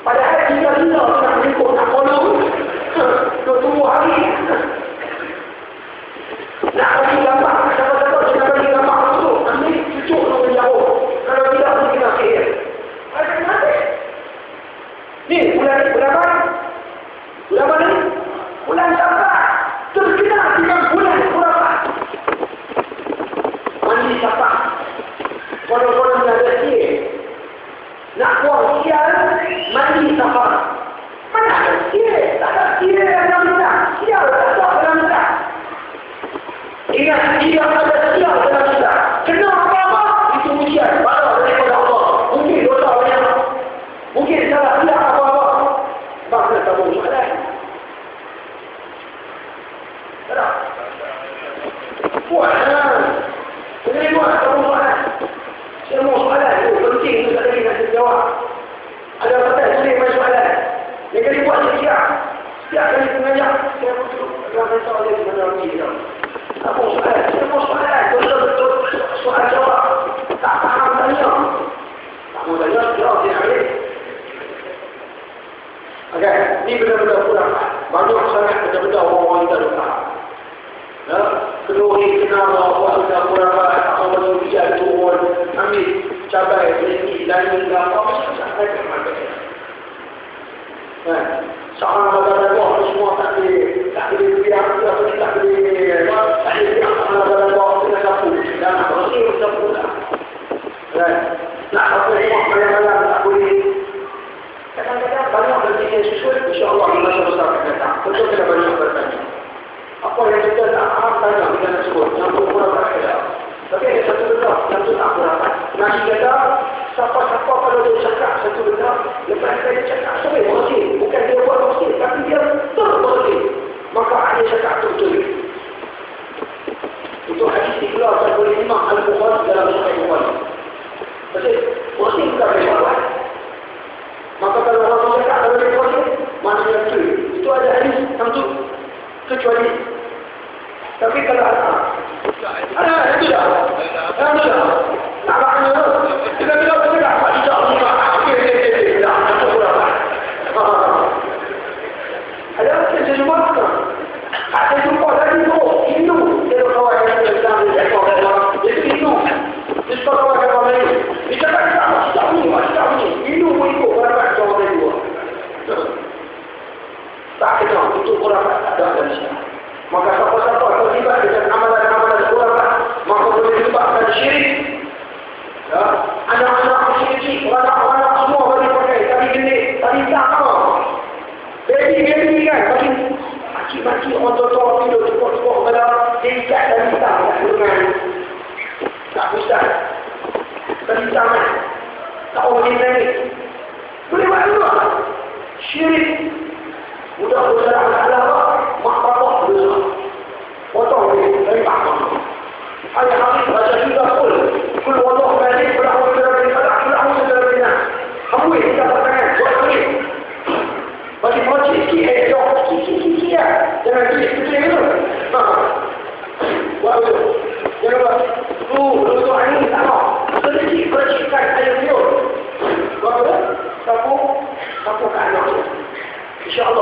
S1: Padahal 3 nak berikut, nak follow. 2 hari. Nak bagi gambar, siapa-siapa dia bagi gambar tu. Ambil cucuk tu jauh. Kalau tidak, pun kena kira. Ada mati. Ni, bulan mana? Bulan mana? Bulan Safar. Terkenal dengan bulan khurafat. Mandi Safar. Orang-orang yang ada sikit. Nak buang sial, mandi Safar. Mana ada sikit? Tak ada sikit dalam kita. Sial tak ada dalam kita. Ingat, dia ada sial dalam kita. Kena apa-apa, itu ujian. Balas daripada Allah. Mungkin dosa banyak. Mungkin salah tidak apa-apa. Bahkan tabung soalan. Tak. Buatlah. Jadi buat tabung soalan. Semua soalan itu penting itu tak lagi nak jawab. Ada pasal tulis main soalan. Yang kali buat siap. Setiap kali pengajar, saya betul dalam soalan dia sebenarnya dia. Tabung soalan. Semua soalan. Betul-betul soalan jawab. Tak faham tanya. Tak mau tanya, jawab dia ambil. Okay, ini benar-benar kurang. Banyak sangat benar-benar orang-orang tak faham. Ya, kedua ini kenal bahawa sudah kurang apa-apa dia turun, ambil cabai, berhenti, lain apa-apa, sampai ke mana. Seorang badan semua tak boleh biar, tak boleh biar seorang badan kena sapu. Dan apa lagi sapu lah. Nak sapu semua malam-malam tak boleh. Kadang-kadang banyak rezeki yang sesuai, insyaAllah di masa besar akan datang. Betul kena banyak bertanya. Apa yang kita tak faham tanya kita nak sebut. Yang tu kurang tak ada. Tapi ada satu benda yang tu tak kurang. Nabi kata, siapa-siapa kalau dia cakap satu benda, lepas dia cakap sampai bersih. Bukan dia buat bersih, tapi dia bersih. Maka ada cakap betul. Itu hadis dikeluarkan oleh Imam Al-Bukhari dalam Sahih Bukhari. Bersih bukan bersyawat. Maka kalau orang cakap kalau dia bersih, maknanya betul. Itu ada hadis tentu. Kecuali tapi kalau ada itu dah tak maknanya kita bercakap Pak tidak okey dah tak kurang ada saya jumpa ada jumpa lagi tu Hindu dia kawan yang Islam dia kawan itu Hindu dia kawan yang lain dia cakap tak ni Hindu pun ikut berapa jauh dari dua tak kena itu kurang tak ada Malaysia. Maka siapa-siapa terlibat dengan amalan-amalan khurafat, maka boleh menyebabkan syirik. Ya, anak-anak syirik, anak-anak semua boleh pakai tali genik, tali takar. Baby kan, bagi maki-maki orang tua-tua tidur cukup-cukup pada diikat tali hitam tak dengan tak pusat. Tali tangan. Tak boleh naik. Boleh buat juga. Syirik. Mudah-mudahan Allah mak bapak dosa. Potong ni dari bakar. Ayat hadis baca juga pun. Kul wallahu balik belahu dari belahu dari mana. Kamu ini dapat tangan buat ni. Bagi mochi sikit sikit ya. Jangan sikit itu. Buat tu. Jangan buat. Lu angin tak mau. Sedikit percikan air liur. Buat tu. Sapu kan anak. InsyaAllah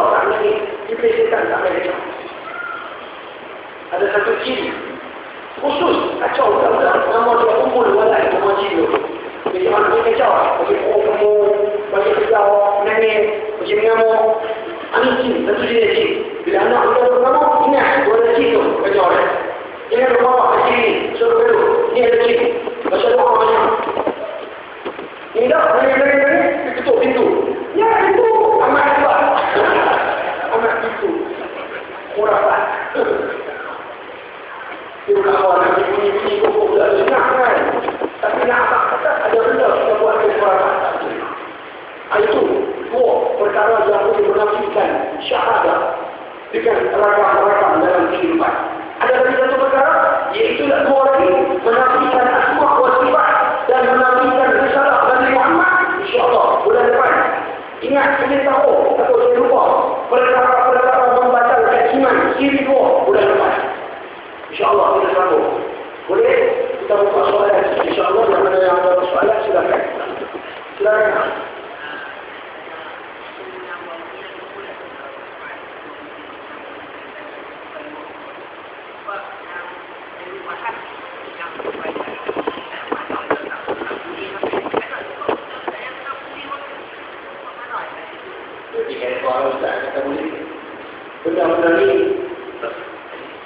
S1: Ingat, kena tahu, atau saya lupa, perkara-perkara membaca iman, ciri dua, bulan lepas. InsyaAllah kita sambung. Boleh? Kita buka soalan. InsyaAllah yang mana yang ada soalan, silakan. Silakan. Benda-benda ni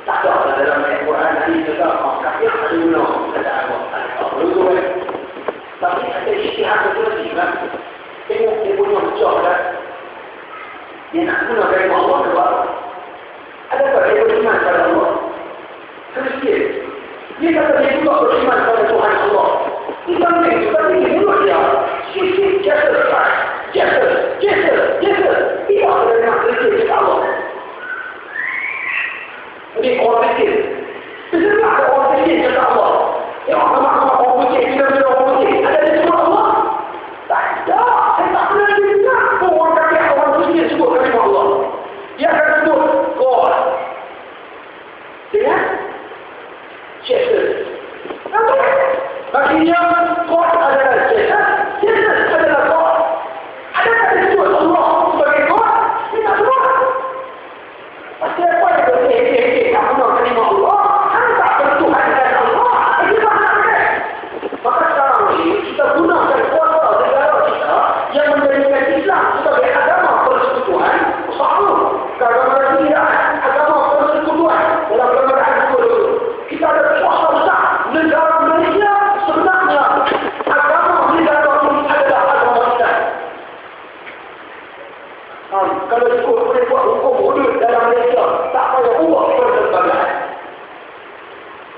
S1: tak ada dalam Al-Quran ni juga kafir ada guna kata Allah tak tapi ada isytihad betul lah tengok dia punya hujah kan dia nak guna dari Allah keluar adakah dia beriman pada Allah Kristian dia kata dia juga beriman pada Tuhan Allah kita mungkin tapi dia menurut dia sisi Jesus tidak ada yang Kristian kepada Allah. Ini orang kecil. Sebenarnya ada orang kecil kata Allah. Yang orang kecil, bila orang kecil. Ada di semua Allah? Tak ada. Saya tak pernah dengar pun orang kata orang kecil sebut kata Allah. Dia akan sebut God. Dengar? Jesus. Baginya God adalah Jesus. Jesus adalah God. Adakah dia sebut Allah sebagai God? Dia tak sebut. Pasti apa yang berhenti tak pernah terima Allah, kan tak bertuhan dan Allah. Itu masalahnya. Maka sekarang ini kita gunakan kuasa negara kita yang menjadikan Islam sebagai agama persekutuan. Sahur. Agama tidak agama persekutuan dalam kemerdekaan dulu. Kita ada kuasa besar. Negara Malaysia sebenarnya agama negara ini adalah agama Islam. Kalau ikut boleh buat hukum hudud dalam Malaysia, tak payah ubah perlembagaan.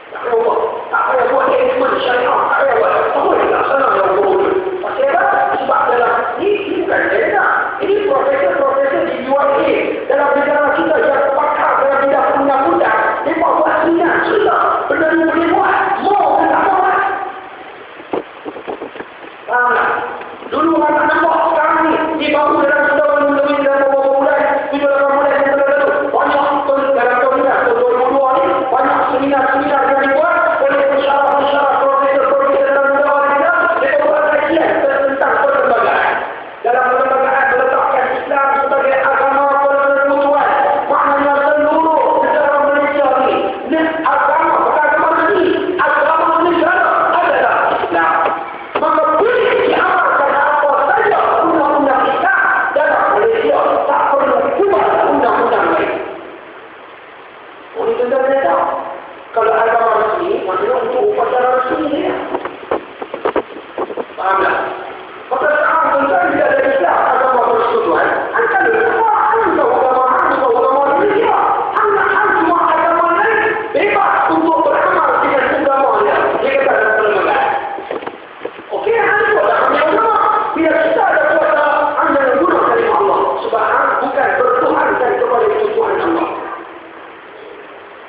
S1: Tak payah ubah. Tak payah buat eksperimen syariah. Tak payah buat. Tak boleh tak senang yang hukum hudud. Pasal apa? Sebab dalam ini bukan data. Ini profesor-profesor di UIA dalam negara kita yang pakar dalam bidang undang-undang. Mereka buat sinian cerita. Benda ni boleh buat. Mau ke tak mau buat? Faham tak? Dulu orang tak nampak. Sekarang ni. Dia baru dalam setahun lebih dalam beberapa bulan. 7-8 bulan yang terlalu. Banyak dalam tahun 2002 ni. Banyak seminar-seminar yang dibuat oleh pensyarah-pensyarah profesor-profesor dalam negara kita. Mereka buat kajian tentang perlembagaan. Dalam perlembagaan meletakkan Islam sebagai agama persekutuan. Maknanya seluruh negara Malaysia ni. Agama, bukan agama negeri. Agama negara adalah Islam. Maka boleh diamalkan apa saja undang-undang Islam dalam Malaysia. Tak perlu ubah undang-undang lain. Ini benda-benda tahu. Kalau agama resmi, maksudnya untuk upacara resmi dia. Faham tak? Maka sekarang tentang dia ada Islam agama persekutuan. Akan semua agama Malaysia. Semua agama lain bebas untuk beramal dengan agama dia. Dia kata dalam perlembagaan. Okey, ada kuasa kami agama. Bila kita ada kuasa, anda guna dari Allah. Sebab bukan bertuhankan kepada Tuhan Allah.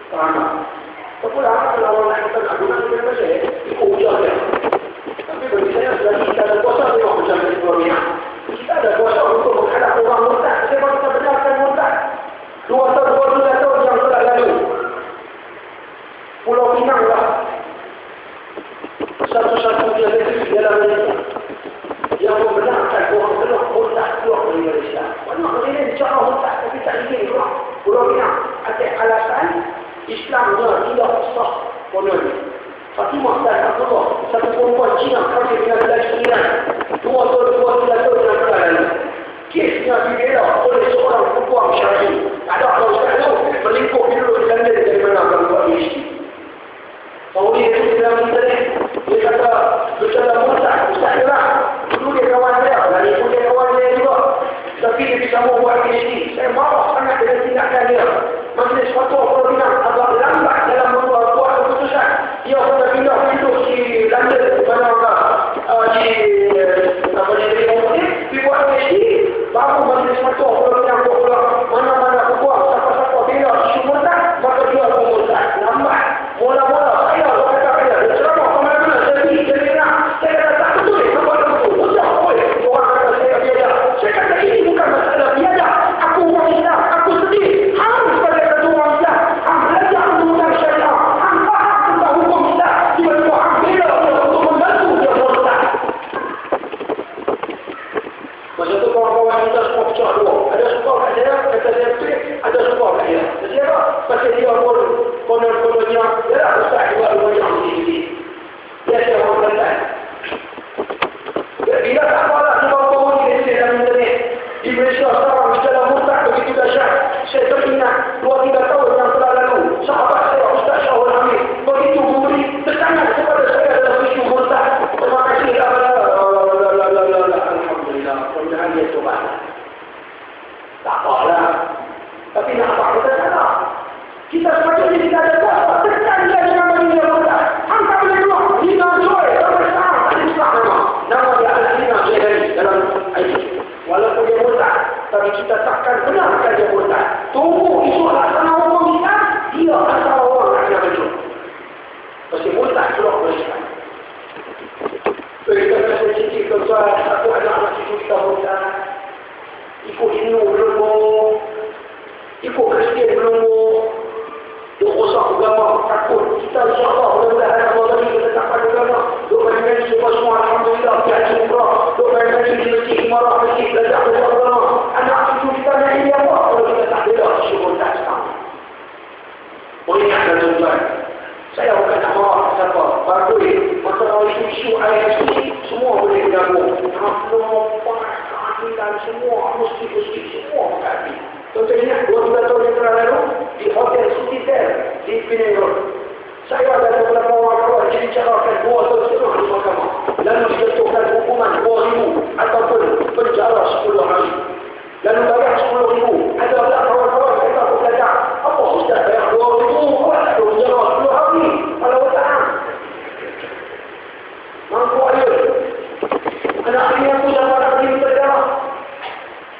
S1: Faham tak? Kalau orang lain kata nak guna dengan saya, ikut hujah dia. Tapi bagi saya, selagi kita kita takkan benarkan dia murtad. Tunggu isu laksana umum kita, dia asal orang nak kena betul. Pasti murtad keluar dari Islam. Kita kena cincin tuan, satu anak cucu kita murtad. Ikut Hindu belum, ikut Kristian belum, dia rosak agama, takut. Kita insyaAllah mudah-mudahan Allah lagi kita takkan agama. Duk main-main semua alhamdulillah, haji umrah. Duk main-main di masjid, marah masjid, belajar agama. Anak cucu kita nak ini apa? Kalau kita tak ada, syukur tak sama. Boleh ingatkan tuan-tuan, saya bukan nak marah siapa. Bagus, masalah isu-isu ayat ini, semua boleh gabung. Dan semua musik-musik semua berkati. Contoh ingat 2-3 tahun yang lalu di Hotel Citizen di Penang Road. Saya ada beberapa orang kawan dibicarakan 2 tahun setengah di mahkamah. Lalu dijatuhkan hukuman 2,000 ataupun penjara 10 hari. Lalu bayar 10,000. Ada pula kawan-kawan kita berkata, apa Ustaz bayar 2,000? Awak tak ada penjara 10 hari. Kalau tak mampu air. Anak ini aku jangan nak pergi berdarah.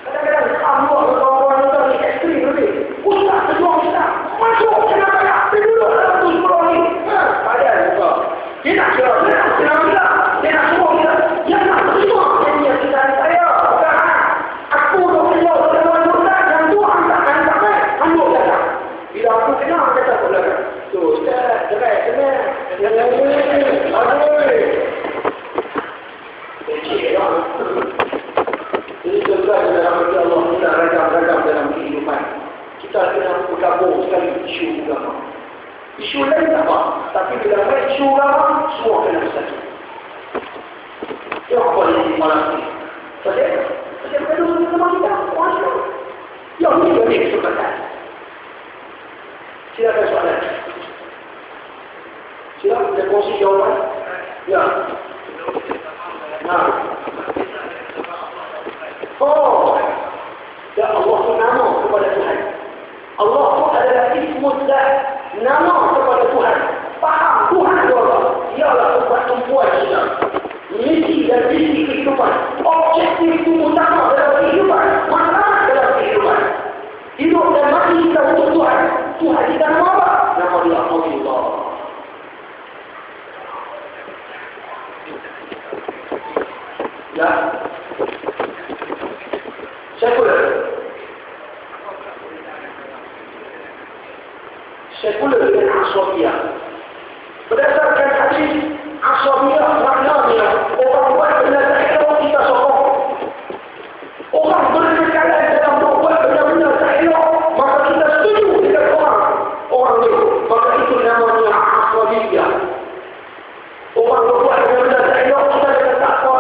S1: Kadang-kadang Allah berkawan kita ni ekstrim lebih. Ustaz, ketua Ustaz, masuk kena bayar. Pergi dulu dalam tu 10 ni. Padahal buka. Dia nak kira, dia nak kira kita. Dia nak semua kita. Dia nak terima. Ini yang kita saya. Bukan. Aku dah kena dengan Ustaz. Yang tu hantar kan. Handuk datang. Bila aku kena, kata aku belakang. Tu, Ustaz, cerai. Aduh. Jadi tuan-tuan dalam hati Allah kita ragam-ragam dalam kehidupan. Kita kena bergabung sekali isu agama. Isu lain tak apa, tapi bila ada isu agama, semua kena bersatu. Itu apa yang di malam ini? Pasal perlu sama kita, orang yang ini beri kesempatan. Silakan soalan. Silakan, ada kongsi jawapan? Ya. Oh, ya Allah itu nama kepada Tuhan. Allah itu adalah ismullah, nama kepada Tuhan. Faham Tuhan itu Allah. Dialah tempat tumpuan kita. Misi dan visi kehidupan. Objektif itu utama dalam kehidupan. Masalah dalam kehidupan. Hidup dan mati kita untuk Tuhan. Tuhan kita nama apa? Nama dia Allah. Ya. Sekuler dengan aswabiyah. Berdasarkan hadis aswabiyah maknanya orang buat benda-benda elok kita sokong. Orang berkekalan dalam berbuat benda-benda tak elok, maka kita setuju dengan orang itu. Maka itu namanya aswabiyah. Orang berbuat benda-benda tak elok, kita kata tak apa.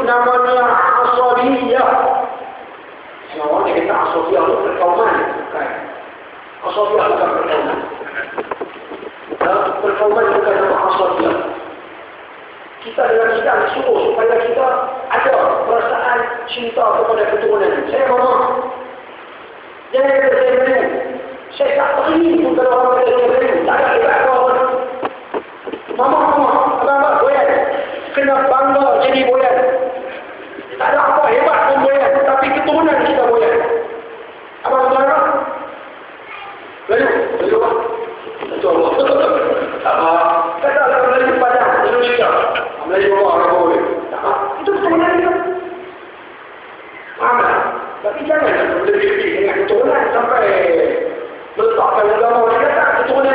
S1: Namanya asabiyah. Semua orang kata asabiyah itu perkauman. Bukan. Asabiyah bukan perkauman. Perkauman bukan nama asabiyah. Kita dengan kita disuruh supaya kita ada perasaan cinta kepada keturunan. Saya mama. Jangan kata saya beri. Saya tak beri pun kalau orang kata saya beri. Tak ada hebat apa-apa. Mama, abang-abang boyan. Kena bangga jadi boyan. Tak ada apa hebat pun boyan, tapi keturunan kita boyan. Abang saudara? Lalu apa? Allah. Kata orang Melayu Padang, Indonesia. Melayu orang boleh. Itu keturunan kita. Faham tak? Tapi jangan berdiri dengan keturunan sampai meletakkan agama. Dia kata keturunan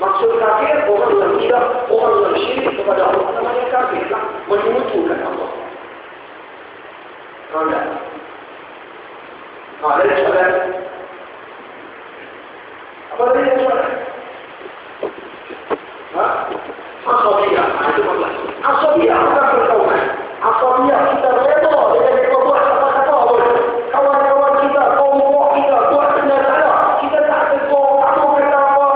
S1: Maksud kafir, orang yang tidak, orang yang syirik kepada Allah, namanya kafir lah. Menyekutukan Allah. Anda. Ada soalan? Apa tadi soalan? Asabiyah, itu maksudnya. Asabiyah bukan perkauman. Asabiyah kita reda dengan kita buat apa-apa boleh. Kawan-kawan kita, kaum kita buat benda salah. Kita tak tegur, kamu kata apa.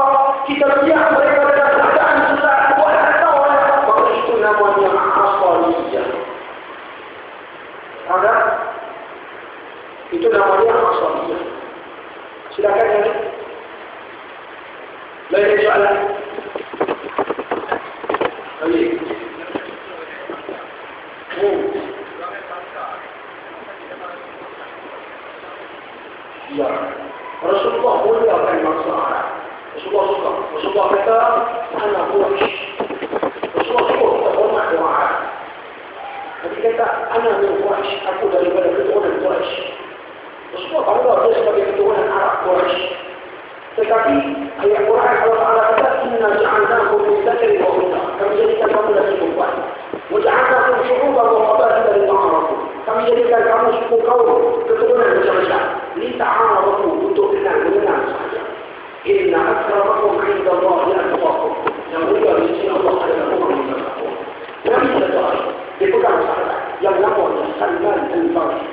S1: Kita biar mereka dalam keadaan susah buat atau maka itu namanya asabiyah. Ada? Itu namanya asabiyah. Silakan ya. Lain soalan. Baik. Ya. Rasulullah muliakan bangsa Arab. Rasulullah suka. Rasulullah kata, "Ana Quraisy." Rasulullah suka kita hormat orang Arab. Nabi kata, "Ana min Quraisy." Aku daripada keturunan Quraisy. Rasulullah bangga dia sebagai keturunan Arab Quraisy. Tetapi ayat Quran Allah Taala kata, "Inna ja'alnakum min dzakarin wa untha." Kami jadikan kamu laki perempuan. Wa ja'alnakum syu'uban wa qabaila lita'arafu. Kami jadikan kamu suku kaum keturunan macam-macam. Lita'arafu, untuk kenal saja. Inna akramakum 'inda Allahi atqakum. Yang mulia di sisi Allah adalah orang yang bertakwa. Nabi sallallahu alaihi wasallam dipegang sahabat yang namanya Salman al-Farsi.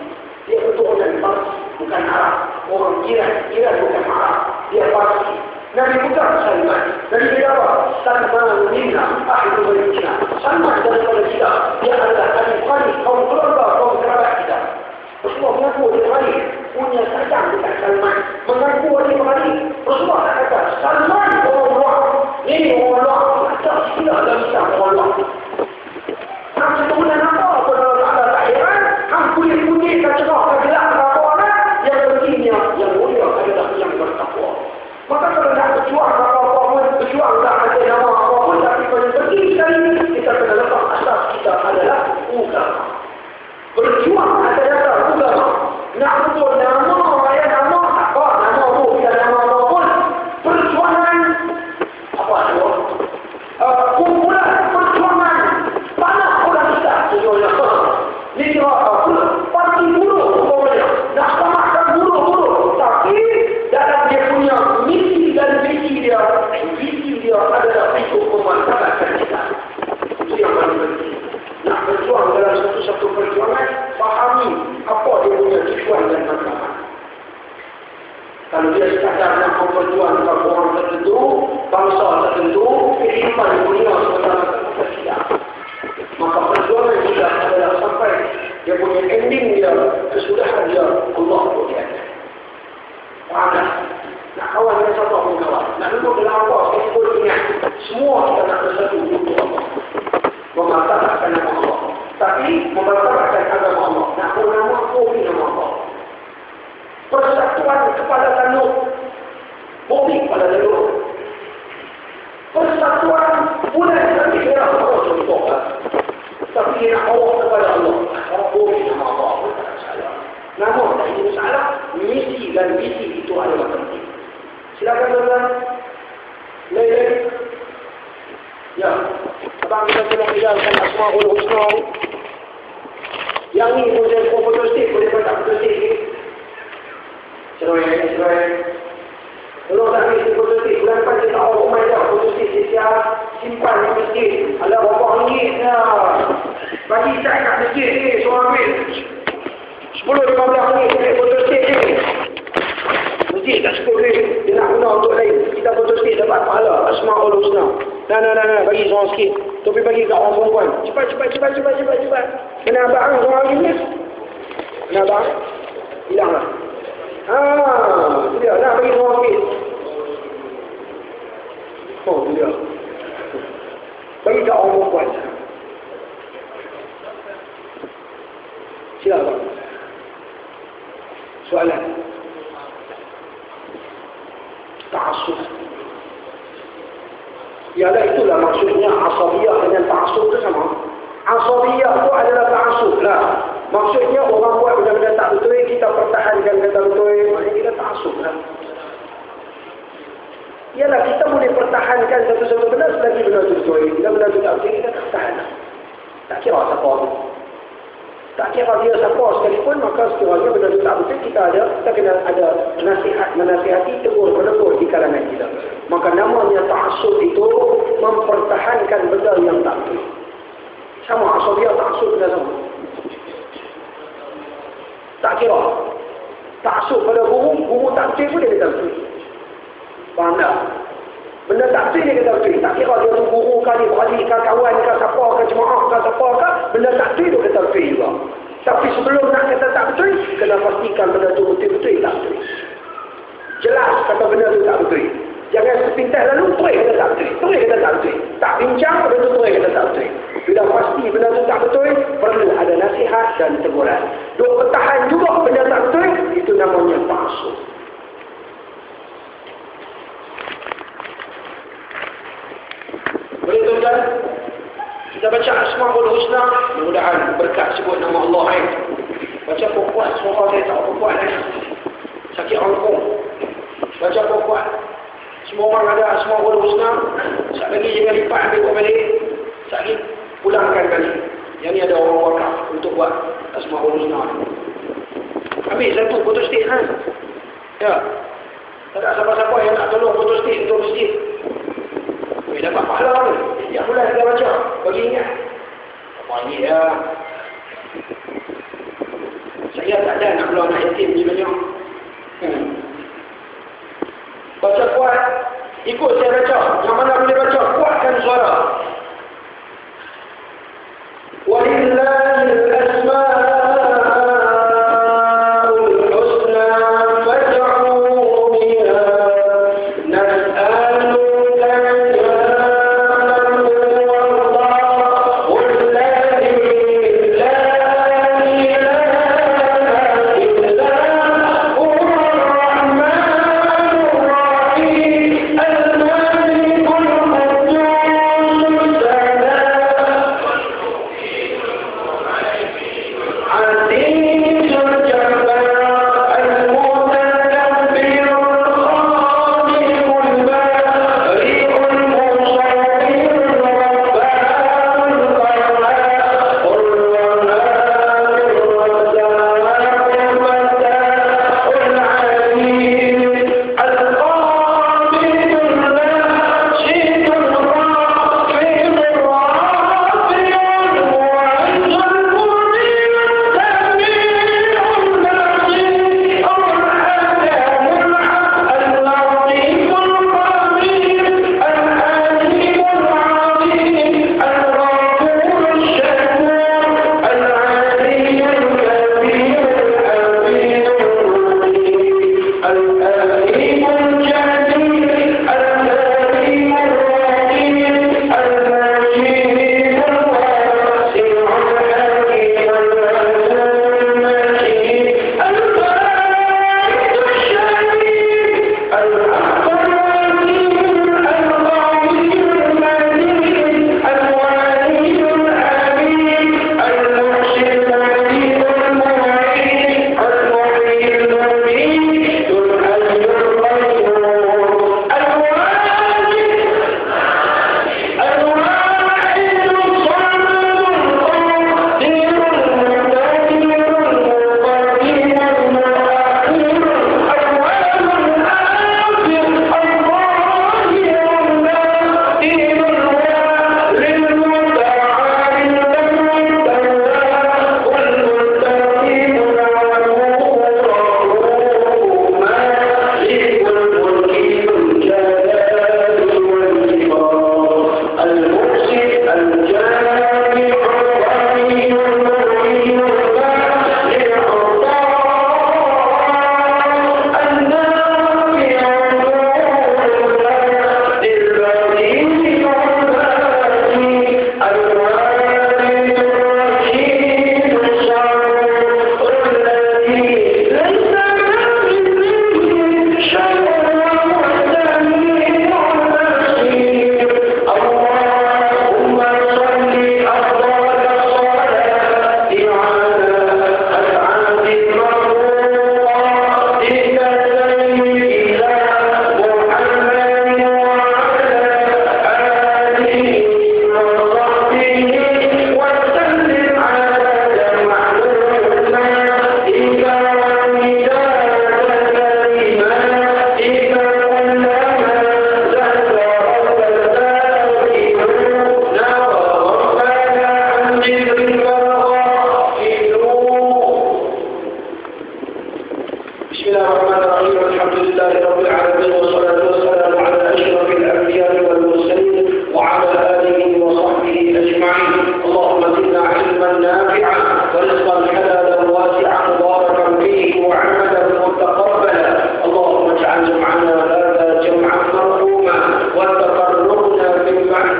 S1: Dia keturunan Farsi, bukan Arab. Orang Iran bukan Arab. Dia Farsi. Nabi pegang Salman. Nabi dia apa? Salman minna ahlu baitna. Salman daripada kita. Dia adalah ahli kaum keluarga, kaum kerabat kita. Rasulullah mengaku dia kali punya sayang dekat Salman. Mengaku dia kali. Rasulullah kata, Salman orang luar. Ini orang luar. Tak silap dalam Islam orang luar. Nak keturunan apa? Kalau Allah tak heran, hang kulit putih, cerah, gelap, apa-apa. Yang pentingnya, yang mulia adalah yang bertakwa. Maka kalau nak berjuang apa-apa pun, berjuang tak ada nama apa pun, tapi pada penting sekali, kita kena lepas asas kita adalah agama. Berjuang ada dasar agama. Nak betul nama, ayat nama, apa, nama tu, tidak nama apa pun. Perjuangan, apa tu? Kumpulan perjuangan, panah orang kita. Sebenarnya, ini kira parti buruh, umpamanya. Nak samakan buruh-buruh. Tapi, dalam dia punya misi dan visi dia adalah untuk memanfaatkan kita. Itu yang paling penting. Nak berjuang dalam satu-satu perjuangan, fahami apa dia punya tujuan dan matlamat. Kalau dia sekadar nak berjuang dengan orang tertentu, bangsa tertentu, kehidupan dunia sementara tidak. Maka perjuangan kita adalah sampai dia punya ending dia, kesudahan dia, Allah berkata. Panas. Nak kawan dengan satu pun kawan. Nak duduk dalam apa, kita pun ingat. Semua kita nak bersatu untuk Allah. Memanfaatkan nama Allah. Tapi memanfaatkan agama Allah. Nak nama bumi nama Allah. Persatuan kepada tanduk. Bumi kepada tanduk. Persatuan bulan nanti kira Allah contoh. Tapi nak Allah kepada Allah. Kalau bumi nama Allah pun tak salah. Nama tak ada masalah. Misi dan visi itu adalah penting. Silakan tuan-tuan. Lain. Ya. Abang kita tolong hidalkan Asma'ul Husna. Yang ni pun saya foto stick. Boleh buat tak foto stick? Serai. Tolong tak ambil foto stick. Bulan depan kita awal rumah je. Foto stick dia siap. Simpan di masjid. Alah berapa ringgit dah. Bagi saya kat masjid ni. Seorang ambil 10-15 ringgit. Ambil foto stick ni. Masjid tak cukup ni. Dia nak guna untuk lain. Kita foto stick dapat pahala. Asma'ul Husna. Nah, bagi seorang sikit. Tapi bagi kat orang perempuan. Cepat. Kena abang seorang lagi ni. Kena abang. Hilanglah. Itu dia. Nah, bagi seorang sikit. Oh, itu dia. Bagi kat orang perempuan. Sila abang. Soalan. Ta'asuf. Ialah itulah maksudnya asabiyah dengan ta'asuf itu sama. Asabiyah itu adalah ta'asuf lah. Maksudnya orang buat benda-benda tak betul, kita pertahankan kata betul. Maknanya kita ta'asuf lah. Ialah kita boleh pertahankan
S2: lagi benda tu betul. Bila benda tu tak betul, kita tak tahan. Tak kira siapa. Tak kira dia siapa sekalipun, maka sekiranya benda itu tak betul, kita kena ada menasihati, tegur-menegur di kalangan kita. Maka namanya ta'assub itu mempertahankan benda yang tak betul. Sama asal dia ta'assub benda sama. Tak kira. Ta'assub pada guru tak betul pun dia kata betul. Faham tak? Benda tak betul dia kata betul. Tak kira dia tu guru kah, dia beradik kah, kawan kah, siapa kah, jemaah kah, siapa kah, benda tak betul dia kata betul juga. Tapi sebelum nak kata tak betul, kena pastikan benda tu betul-betul tak betul. Jelas kata benda tu tak betul. Jangan sepintas lalu terus kata tak betul. Terus kata tak betul. Tak bincang benda tu terus kata tak betul. Bila pasti benda tu tak betul, perlu ada nasihat dan teguran. Duk bertahan juga benda tak betul, itu namanya ta'assub. Boleh tuan-tuan? Kita baca Asmaul Husna, mudah-mudahan berkat sebut nama Allah kan. Baca kuat, suara saya tak kuat kan. Sakit rangkung. Baca kuat. Semua orang ada Asmaul Husna. Sekali lagi jangan lipat ambil balik. Sekali pulangkan kali. Yang ni ada orang wakaf untuk buat Asmaul Husna. Ambil satu putus stik kan. Ya. Tak ada siapa-siapa yang nak tolong putus stik untuk masjid. Dapat pahala ni. Setiap bulan kita baca. Bagi ingat. Apa ni ya? Saya tak ada nak keluar anak yatim sebenarnya. Baca kuat. Ikut saya baca. Yang mana boleh baca? Kuatkan suara. Walillahil asma'ul husna fad'uhu biha nas'aluka الملك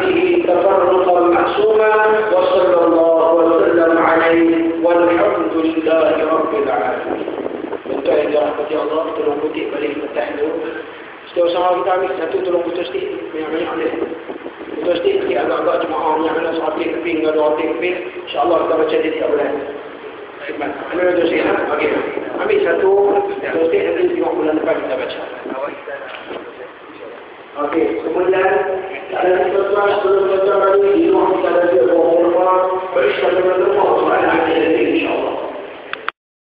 S2: وصحبه تفرقا معصوما وصلى الله وسلم عليه والحمد لله رب العالمين. Betul yang dirahmati Allah, tolong kutip balik petang tu. Setiap sama kita ambil satu, tolong putus sikit. Banyak-banyak ambil. Putus sikit, sikit agak-agak jemaah yang ada satu keping, ada dua keping. InsyaAllah kita baca di 3 bulan. Ambil putus sikit, ha? Okey. Ambil satu, putus sikit, nanti 5 bulan depan kita baca. Okey, kemudian ada sesuatu sebelum kita baca